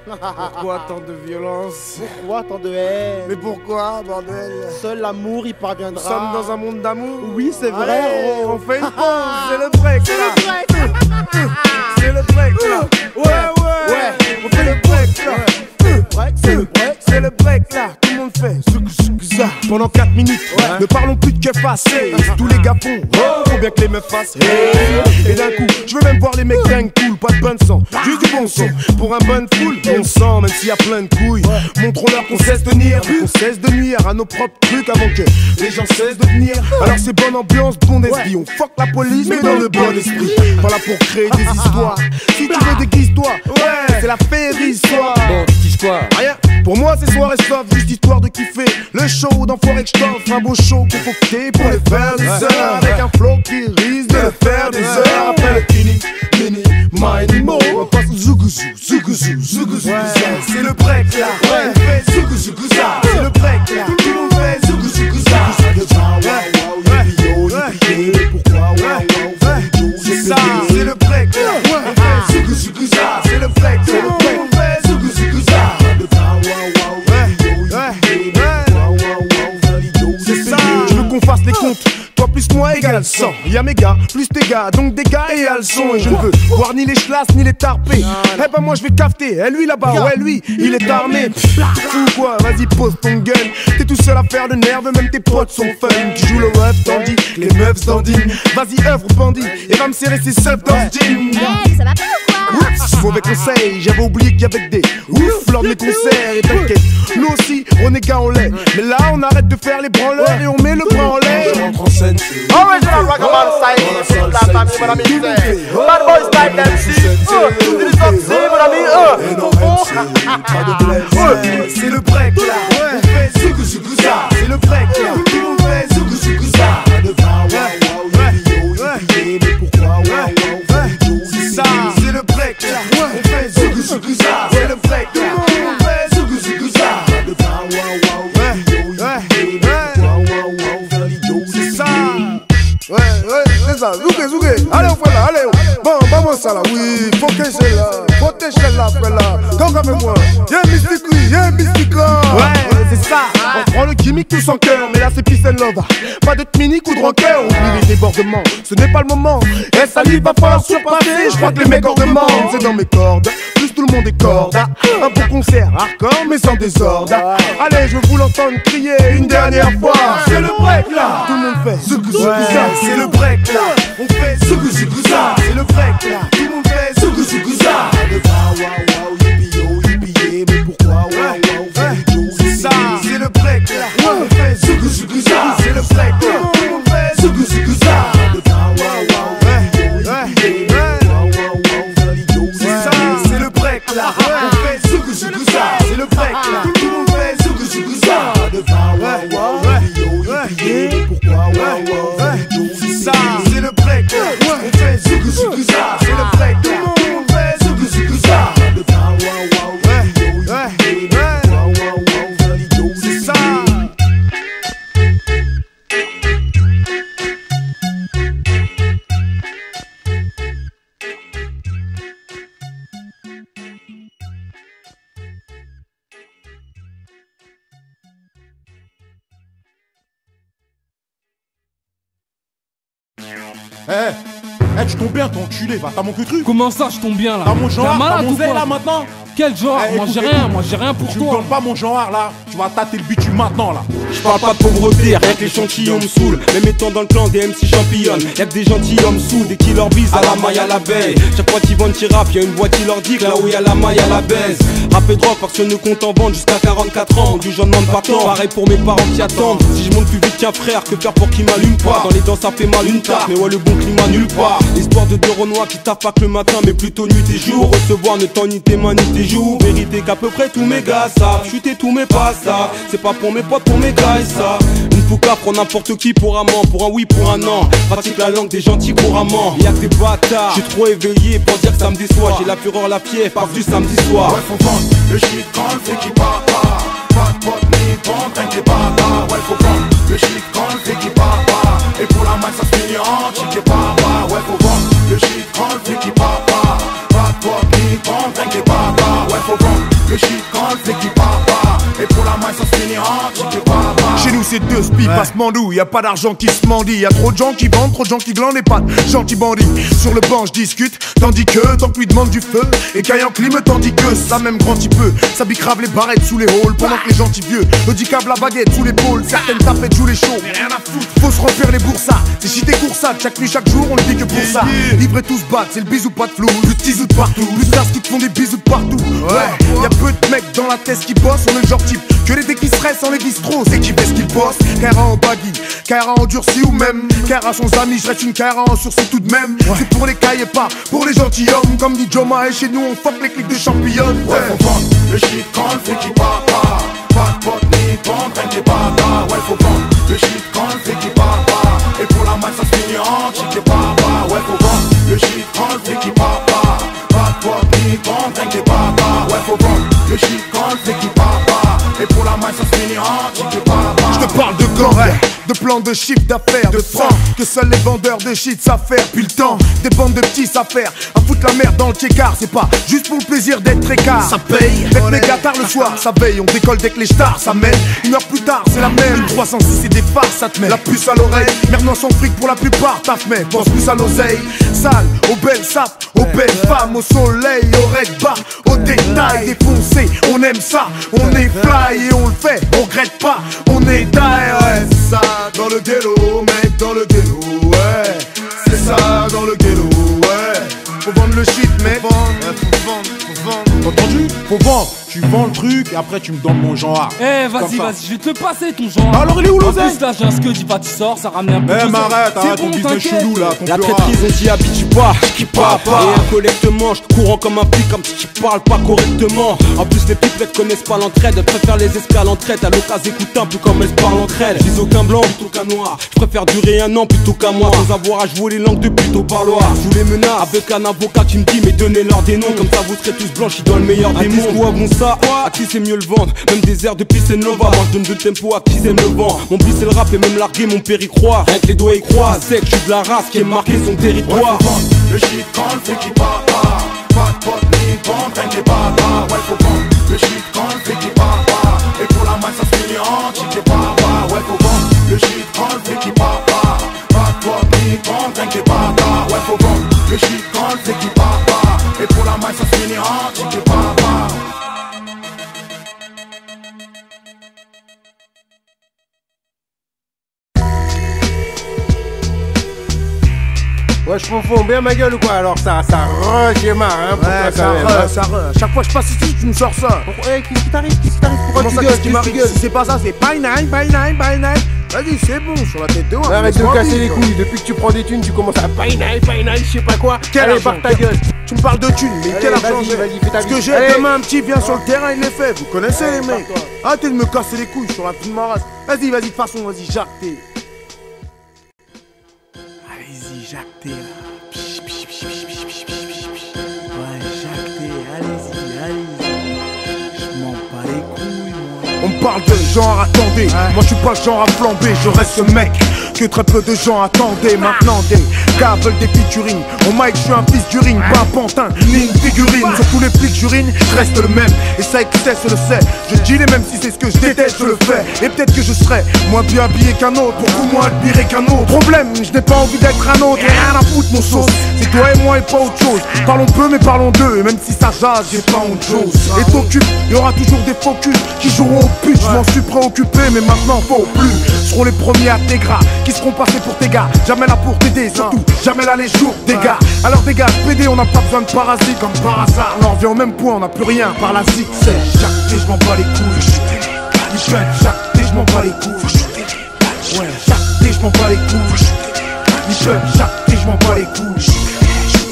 Pourquoi tant de violence? Pourquoi tant de haine? Mais pourquoi, bordel? Seul l'amour y parviendra. Nous sommes dans un monde d'amour. Oui, c'est vrai. Allez, on fait une pause, c'est le break là. C'est le break là. Ouais, on fait le break là. C'est le break là, tout le monde fait ça. Pendant 4 minutes, ne parlons plus de que passer. Tous les gars font, faut bien que les meufs fassent. Et d'un coup, je veux même voir les mecs dingues cool, pas de bon sang, juste du bon son. Pour un bon foule, bon sang, même s'il y a plein de couilles. Montrons-leur qu'on cesse de nier, qu'on cesse de nuire à nos propres trucs avant que les gens cessent de venir. Alors c'est bonne ambiance, bon esprit, on fuck la police, mais dans le bon esprit. Pas là pour créer des histoires. Si tu veux, déguise-toi, c'est la féerie-histoire. Bon, tu kiffes quoi? Rien, pour moi c'est soirée stuff, juste histoire de kiffer. Le show d'enfoiré que j't'offre, un beau show concocté pour les faire des heures. Avec un flow qui risque de le faire des heures. Après le mini, mini, mo, on passe au zougou-zou, zougou-zou, zougou-zou. C'est le break là, on fait zougou-zou, ça. C'est le break là, tout le monde fait zougou-zou, ça. C'est ça, c'est le break là, on fait zougou-zou, ça. C'est le break là, on fait zougou-zou, ça. C'est ça, je veux qu'on fasse les comptes. Toi plus moi égale 100. Y'a mes gars, plus tes gars, donc des gars et elles sont. Et je ne veux voir ni les chlasses ni les tarpés. Eh ben moi je vais cafeter, et lui là-bas, ouais lui, il est armé. Fou quoi, vas-y pose ton gun. T'es tout seul à faire le nerve, même tes potes sont fun. Tu joues le ref tandis que les meufs dandinent. Vas-y œuvre bandit, et va me serrer ses seufs dans ce jean. Hey, ça va pas ou quoi? Oups, mauvais conseil, j'avais oublié qu'il y avait des ouf lors de mes concerts. Et t'inquiète, nous aussi, on est gars en lait. Mais là on arrête de faire les branleurs et on met le bras en lait. Original Ragaman style, la famille, mon ami, c'est Bad Boy style MC. C'est le break là, on fait zougou zougou ça. C'est le break là, on fait zougou zougou ça. C'est ça, c'est le break là, on fait zougou zougou ça. C'est le break là, on fait zougou zougou ça. C'est ça. Ouais, c'est ça, zouké, allez on fait là, allez. Bon, vamos ça là, oui, faut que c'est là, faut que c'est là, frère là. Comme avec moi, y'a un mystique, ouais, c'est ça. On prend le gimmick tous en cœur, mais là c'est peace and love. Pas de mini coup de rancœur, oublie les débordements, ce n'est pas le moment. Et ça lui va falloir surpasser, je crois que les mecs demandent. C'est dans mes cordes, plus tout le monde est corde. Un bon concert, hardcore mais sans désordre. Allez, je veux vous l'entendre crier une dernière fois. C'est le break là, tout le monde fait zougou zougou ça. C'est le break là, on fait zougou zougou ça. C'est le break là, tout le monde fait zougou zougou ça. Mais pourquoi c'est ça, c'est le break là, on fait zougou zougou ça. C'est le break là, on fait zougou zougou ça. C'est ça, c'est le break là, on fait zougou zougou ça. C'est le break là, tout le monde fait zougou zougou ça. C'est ça, c'est le break là, on fait zougou zougou ça. C'est le break là, tout le monde fait zougou zougou ça. C'est ça. Tu tombes bien, ton enculé, va, t'as mon truc. Comment ça, je tombe bien là? T'as mon genre, t'as mon ou zèle quoi? là maintenant. Quel genre? Moi j'ai rien pour Tu me toi. donnes pas mon genre là, tu vas tâter le bitume maintenant là. Je parle pas de pauvreté, rien que l'échantillon me saoule. Même étant dans le clan des MC championnes, y'a que des gentilshommes sous, des qui leur bisent à la maille à la baie. Chaque fois qu'ils vendent qui rap, y'a une voix qui leur dit que là où y'a la maille à la baise. Rap et drogue, parce que ne compte en vendre jusqu'à 44 ans. Du genre demande pas tant, pareil pour mes parents qui attendent. Si je monte plus vite qu'un frère, que faire pour qu'il m'allume pas? Dans les dents ça fait mal une tarte, mais ouais le bon climat nulle part. L'espoir de deux renois qui taffent pas que le matin, mais plutôt nuit et jour. Recevoir ne tant ni tes mains ni tes joues. Vérité qu'à peu près tous mes gars savent. Chuter tous mes pas ça, c'est pas pour mes potes, pour mes gars et ça. Une fouca pour n'importe qui pour un man, pour un oui, pour un an. Pratique la langue des gentils couramment. Y'a que des bâtards, j'suis trop éveillé pour dire que ça me déçoit. J'ai la fureur, la fièvre, pas vu samedi soir. Ouais, faut vendre le shit quand le fait qui part pas. Pas de potes ni bande, rien que les bâtards. Ouais, faut vendre le shit quand le fait qui part pas. Et pour la main ça se finit en chic et papa. Ouais, faut vendre le shit quand le fait qui part pas. Pas de potes ni bande, rien que les bâtards. Ouais, faut vendre le shit quand le fait qui papa. Et pour la main ça se finit en chic papa. Chez nous c'est deux spies, passe mandou, y a pas d'argent qui se mendie. Y a trop de gens qui vendent, trop de gens qui glandent et pas de gentils bandits. Sur le banc je discute, tandis que tant que lui demande du feu. Et qu'ayant clim tandis que ça même grand il peut. Ça bicrave les barrettes sous les halls. Pendant que les gentils vieux handicapent la baguette sous l'épaule. Certaines tapettes jouent les shows, mais rien à foutre. Faut se remplir les boursas, c'est cité coursade. Chaque nuit, chaque jour, on le dit que pour ça. Livrer tous battre, c'est le bisou pas de flou. Plus de tisous de partout, plus de tasses qui te font des bisous de partout. Ouais, y'a peu de mecs dans la tête qui bossent. On est le genre type que l'été qui stresse en les bistros. C'est qui fait ce qu'il bosse. Kara en baggy, Kara endurci ou même Kara sans amis, je reste une Kara en sursis tout de même. C'est pour les cailles et pas pour les gentilshommes. Comme dit Joma et chez nous on fuck les clics de championnes. Ouais, faut vendre le shit quand le fait qui papa. Pas de potes ni de bande, rien que des bâtards. Ouais, faut vendre le shit quand le fait qui papa. Et pour la main ça se finit en chic papa. Ouais, faut vendre le shit quand le fait qui papa. Pas de potes ni de bande, rien que des bâtards. Ouais, faut vendre le shit quand le fait qui papa. Et pour la main ça se finit en chic papa. Je te parle de gants, de plans de chiffre d'affaires, de francs que seuls les vendeurs de shit savent faire. Puis le temps, des bandes de petits affaires à foutre la merde dans le tchécard. C'est pas juste pour le plaisir d'être écart. Ça paye, d'être méga tard le soir, ça veille. On décolle dès que les stars ça mène. Une heure plus tard, c'est la même. Une 306 c'est des farces, ça te met la puce à l'oreille. Merdant sans fric pour la plupart, taf mais pense plus à l'oseille. Sale, aux belles sapes, aux belles femmes, au soleil, au red bar, au détail défoncé. On aime ça, on est fly et on le fait, on regrette pas, on est die. Ouais, c'est ça dans le ghetto, mec, dans le ghetto, ouais. C'est ça dans le ghetto, ouais. Faut vendre le shit, mec. Faut vendre. Entendu? Faut vendre. Tu vends le truc et après tu me donnes mon genre. Eh, vas-y, je vais te le passer ton genre. Alors il est où l'oseille? En plus là j'ai un scud, tu sors, ça ramène un peu. Eh, m'arrête, arrête ton business chelou là. La traîtrise on dit habitue pas, qui pas. Et un collectement, je courant comme un flic, comme qui parle pas correctement. En plus les pipelettes connaissent pas l'entraide, elles préfèrent les escales en traite. À l'occasion écoute un peu comme elles parlent entre elles. Je dis aucun blanc plutôt qu'un noir, je préfère durer un an plutôt qu'un mois. Sans avoir à jouer les langues de pute au parloir. Je vous les menace avec un avocat qui me dit mais donnez-leur des noms. Comme ça vous serez tous blanchis dans le meilleur des mondes. Où avons ça? À qui c'est mieux le vendre? Même des airs de Peace and Nova. Moi je donne de tempo à qui aime le vent. Mon bis c'est le rap et même larguer mon père y croit. Rien que les doigts y croient. Sec, je suis de la race qui aime marquer son territoire. Le shit quand le fait qui papa. Pas de potes ni de bande, rien que des bâtards. Ouais, faut vendre le shit quand le fait qui papa. Et pour la main ça se finit en chic papa. Ouais, faut vendre le shit quand le fait qui papa. Pas de potes ni de bande, rien que des bâtards. Ouais, faut vendre le shit quand le fait qui papa. Et pour la main ça se finit en chic papa. Ouais, je confonds bien ma gueule ou quoi? Alors ça redémarre hein pour ouais, toi ça chaque fois que je passe ici, tu me sors ça. Ouais, qu'est-ce qui t'arrive? Pourquoi tu gueules? Si c'est pas ça, c'est bye night. Vas-y, c'est bon, sur la tête de moi. Arrête de me casser les couilles, depuis que tu prends des thunes, tu commences à bye night, je sais pas quoi. Allez, par ta gueule. Tu me parles de thunes, mais quel argent j'ai? Vas-y, fais ta vie. Ce que j'ai demain, un petit vient sur le terrain, il les fait. Vous connaissez les mecs. Arrêtez de me casser les couilles sur la petite marasse. Vas-y, de toute façon, vas-y, Jacques T. Allez-y, Jacques T. Ouais, Jacques T, allez-y. Je m'en bats les couilles, moi. On me parle de genre, attendez. Moi, je suis pas le genre à flamber, je reste ce mec que très peu de gens attendaient. Maintenant des gars veulent des featuring. Au mic je suis un fils du ring, pas un pantin ni une figurine. Sur tous les flics j'urine, je reste le même. Et ça excès se le sait. Je dis les mêmes si c'est ce que je déteste, je le fais. Et peut-être que je serai moins bien habillé qu'un autre, beaucoup moins admiré qu'un autre. Problème, je n'ai pas envie d'être un autre. Et rien à foutre mon sauce. C'est toi et moi et pas autre chose. Parlons peu mais parlons d'eux. Et même si ça jase, j'ai pas autre chose. Et t'occupe, il y aura toujours des focus qui joueront au pute. Je m'en suis préoccupé mais maintenant faut plus. Seront les premiers à tes gras qui seront passés pour tes gars, jamais là pour t'aider, surtout jamais là les jours des gars. Alors des gars, PD, on n'a pas besoin de parasites, comme par hasard, on en revient au même point, on n'a plus rien par la zig. C'est Jacques T, je m'en bats les couilles. Jacques T, je m'en bats les couilles. Ouais, Jacques T, je m'en bats les couilles. Jacques T, je m'en bats les couilles.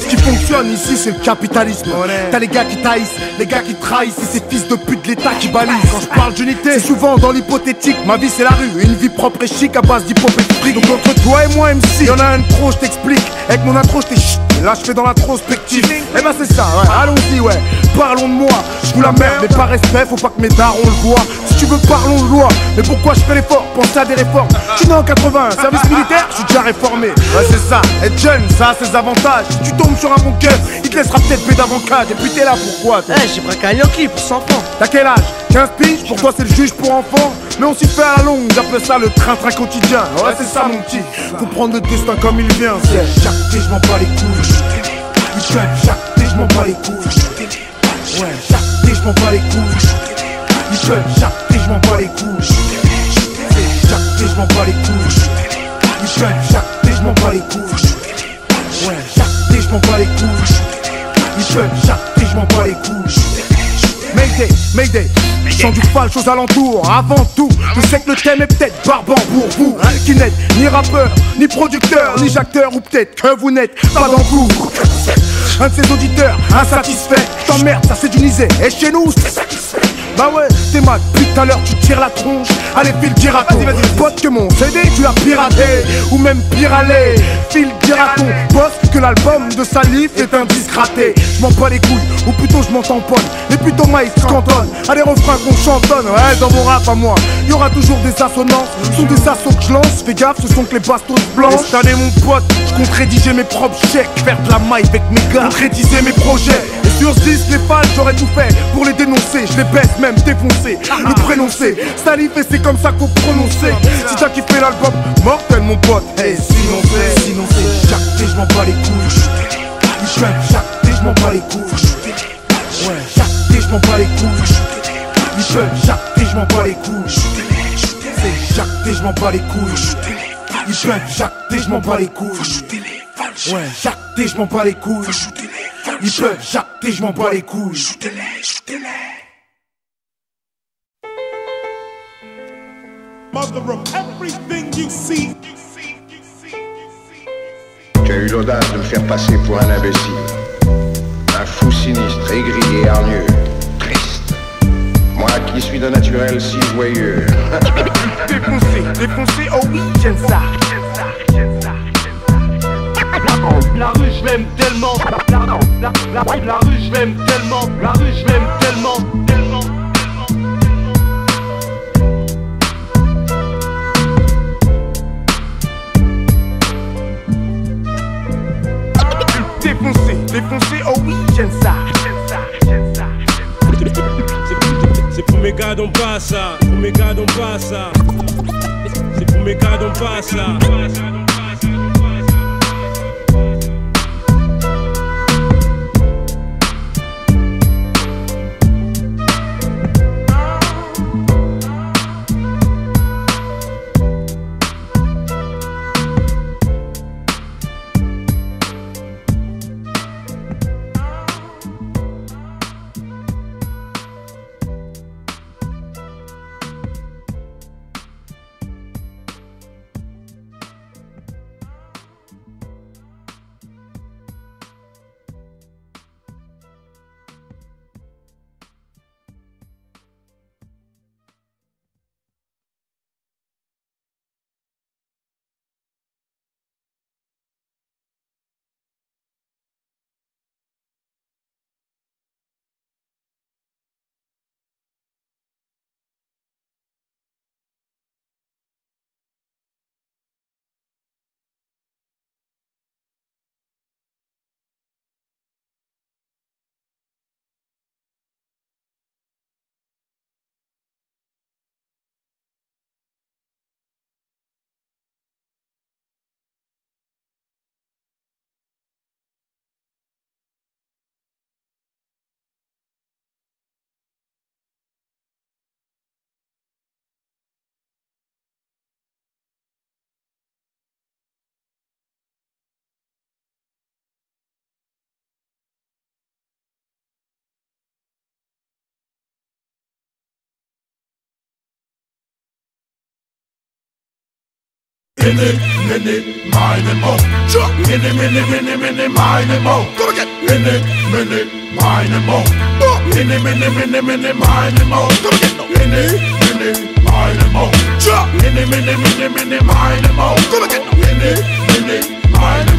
Ce qui fonctionne ici c'est le capitalisme. T'as les gars qui taillissent, les gars qui trahissent. Et ces fils de pute de l'état qui balisent. Quand je parle d'unité, c'est souvent dans l'hypothétique. Ma vie c'est la rue, une vie propre et chic à base d'hip-hop et de fric. Donc entre toi et moi MC, y'en a un trop, je t'explique. Avec mon intro je t'ai chut. Et là je fais dans l'introspective. Eh ben c'est ça, ouais, allons-y, ouais. parlons de moi. Je vous la merde, mais par respect, faut pas que mes darons le voient. Si tu veux, parlons de loi. Mais pourquoi je fais l'effort? Pense à des réformes. Je suis né en 80, service militaire, je suis déjà réformé. Ouais, c'est ça, être jeune, ça a ses avantages. Si tu tombes sur un bon cœur, il te laissera peut-être paix d'avocat. Et puis t'es là pourquoi? J'ai braqué un Yankee pour 100 francs. T'as quel âge? 15 piges? Pour toi c'est le juge pour enfants. Mais on s'y fait à la longue, j'appelle ça le train-train quotidien. Ouais, c'est ça mon petit. Faut prendre le destin comme il vient. Chaque thé, je m'en bats les couilles. Chaque thé, je m'en bats les couilles. Ouais, chaque thé, je m'en bats les couilles. Chaque thé, je m'en bats les couilles. Chaque thé, je m'en bats les couilles. Chaque thé, je m'en bats les couilles. Ouais, chaque thé, je m'en bats les couilles. Chaque thé, je m'en bats les couilles. Mayday, Mayday, chant du falche aux alentours. Avant tout, je sais que le thème est peut-être barbant pour vous qui n'êtes ni rappeur, ni producteur, ni acteur, ou peut-être que vous n'êtes pas dans le coup. Un de ces auditeurs insatisfait, t'emmerde, ça c'est du nisé. Et chez nous, c'est satisfait. Bah ouais, t'es mal, depuis tout à l'heure tu tires la tronche. Allez, file dire à ton pote que mon CD tu l'as piraté. Ou même pire aller, file dire à ton boss que l'album de Salif est un disque raté. Je m'en bats les couilles, ou plutôt je m'en tamponne. Et plutôt maïs cantonne, à des refrains qu'on chantonne. Ouais, dans mon rap à moi, y'aura toujours des assonances. Ce sont des assauts que je lance, fais gaffe, ce sont que les bastos blanches. Cette année mon pote, je compte rédiger mes propres chèques. Faire de la maille avec mes gars, concrétiser mes projets. Et sur 10 les fans, j'aurais tout fait pour les dénoncer. Je les baisse même défoncer, le prénoncer. Salif et c'est comme ça qu'on prononçait. Si t'as kiffé l'album, mortel mon pote. Hey, sinon c'est chaque thé, je m'en bats les couilles. Chaque thé, je m'en bats les couilles. Ouais, chaque thé, je m'en bats les couilles. Chaque thé, je m'en bats les couilles. Chaque thé, je m'en bats les couilles. Chaque thé, je m'en bats les couilles. Ouais, chaque thé, je m'en bats les couilles. Chaque thé, je m'en bats les couilles. Mother of everything you see. Tu as eu l'audace de me faire passer pour un imbécile, un fou sinistre, aigri et hargneux, triste. Moi qui suis de naturel si joyeux. Défoncé, défoncé, oh oui, j'aime ça. La rue je m'aime tellement. La rue je m'aime tellement. La rue je m'aime tellement. Défoncé, défoncé, oh oui, j'aime ça. C'est pour mes gars dont pas ça. Pour mes gars dont pas ça. C'est pour mes gars dont pas ça. Mine mo. Mine mo. Go again. Mine mo. Mine mo. Go again. Mine mo. Mine mo. Go again. Mine mo.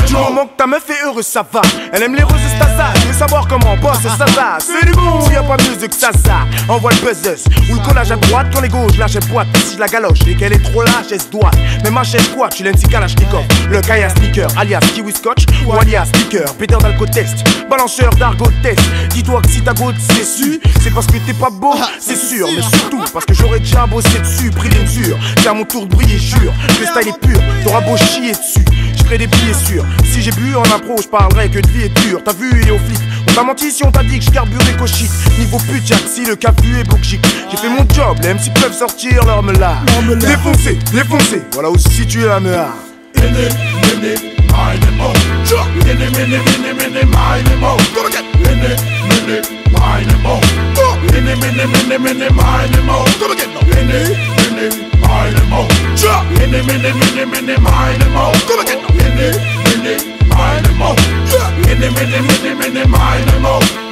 Du moment que ta meuf est heureuse, ça va. Elle aime les roses Stasa. Je veux savoir comment bosse ça. C'est du bon. S'il y a pas mieux que ça. Envoie le buzzeuse ou le collage à droite quand les gauches lâchent boîte. Si je la galoche et qu'elle est trop lâche, elle se doit. Mais ma chaise quoi, tu l'as une Kalachnikov. Le Kaya Sneaker, alias Kiwi Scotch ou alias Sneaker. Peter d'Alcotest, balanceur d'argot test. Dis-toi que si ta goutte c'est su, c'est parce que t'es pas beau, c'est sûr. Mais surtout parce que j'aurais déjà bossé dessus, pris des mesures. C'est à mon tour de briller, jure. Le style est pur, t'auras beau chier dessus. Je ferai des billets sûrs. Si j'ai bu en impro, je parlerai que de vie est dure. T'as vu, il est au flip. On t'a menti si on t'a dit que je carburais cochit. Niveau pute, Jack, si le capu est bougique. J'ai fait mon job, les MC peuvent sortir leur meulard. Défoncé, défoncé, voilà où se situe la meule.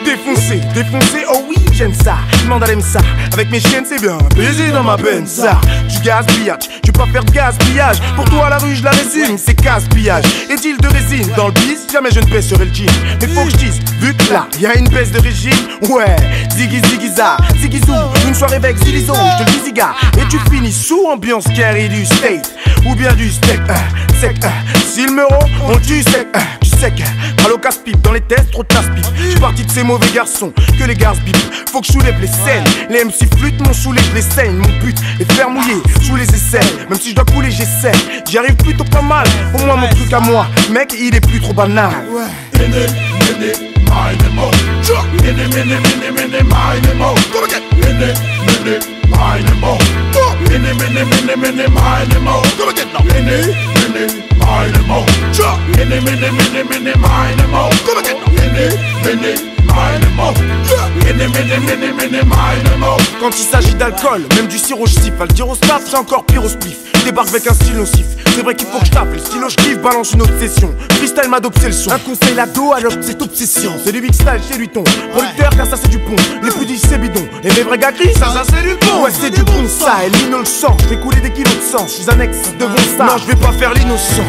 Défoncé, défoncé, oh oui j'aime ça. Demande à ça, avec mes chiennes c'est bien. Baiser dans ma peine ça. Du gaspillage, tu peux pas faire de gaspillage. Pour toi la rue je la résume, c'est gaspillage. Est-il de résine dans le bis, jamais je ne baisserai le jean. Mais faut que je dise, vu que là y'a une baisse de régime. Ouais, ziggy ziggyza, ziggizou. Une soirée avec Zilizo, je te le dis ziga. Et tu finis sous ambiance carré du state. Ou bien du steak, sec, si le meuro, on tue sec, tu sec. Allo casse-pipe, dans les tests, trop de tasse-pipe. J'suis parti de ces mauvais garçons, que les gars se bipent. Faut que je soulève les scènes, les MC flûtent, mon soulève les scènes. Mon but est de faire mouiller sous les aisselles. Même si je dois couler, j'essaie, j'y arrive plutôt pas mal. Au moins mon truc à moi, mec, il est plus trop banal. Quand il s'agit d'alcool, même du sirop je siffle. À le dire au staff, c'est encore pire au spliff. Je débarque avec un style nocif. C'est vrai qu'il faut que je tape, le stylo je kiffe, balance une autre session. Freestyle m'a adopté le son. Un conseil l'ado adopte cette obsession. C'est du big style chez lui ton producteur car ça c'est du pont. Les plus dits c'est bidon. Et les vrais gars crient ça c'est du bon. Ouais c'est du bon ça, et Lino le sang. Je vais couler des kilos de sang, je suis annexe devant ça. Non je vais pas faire l'innocent.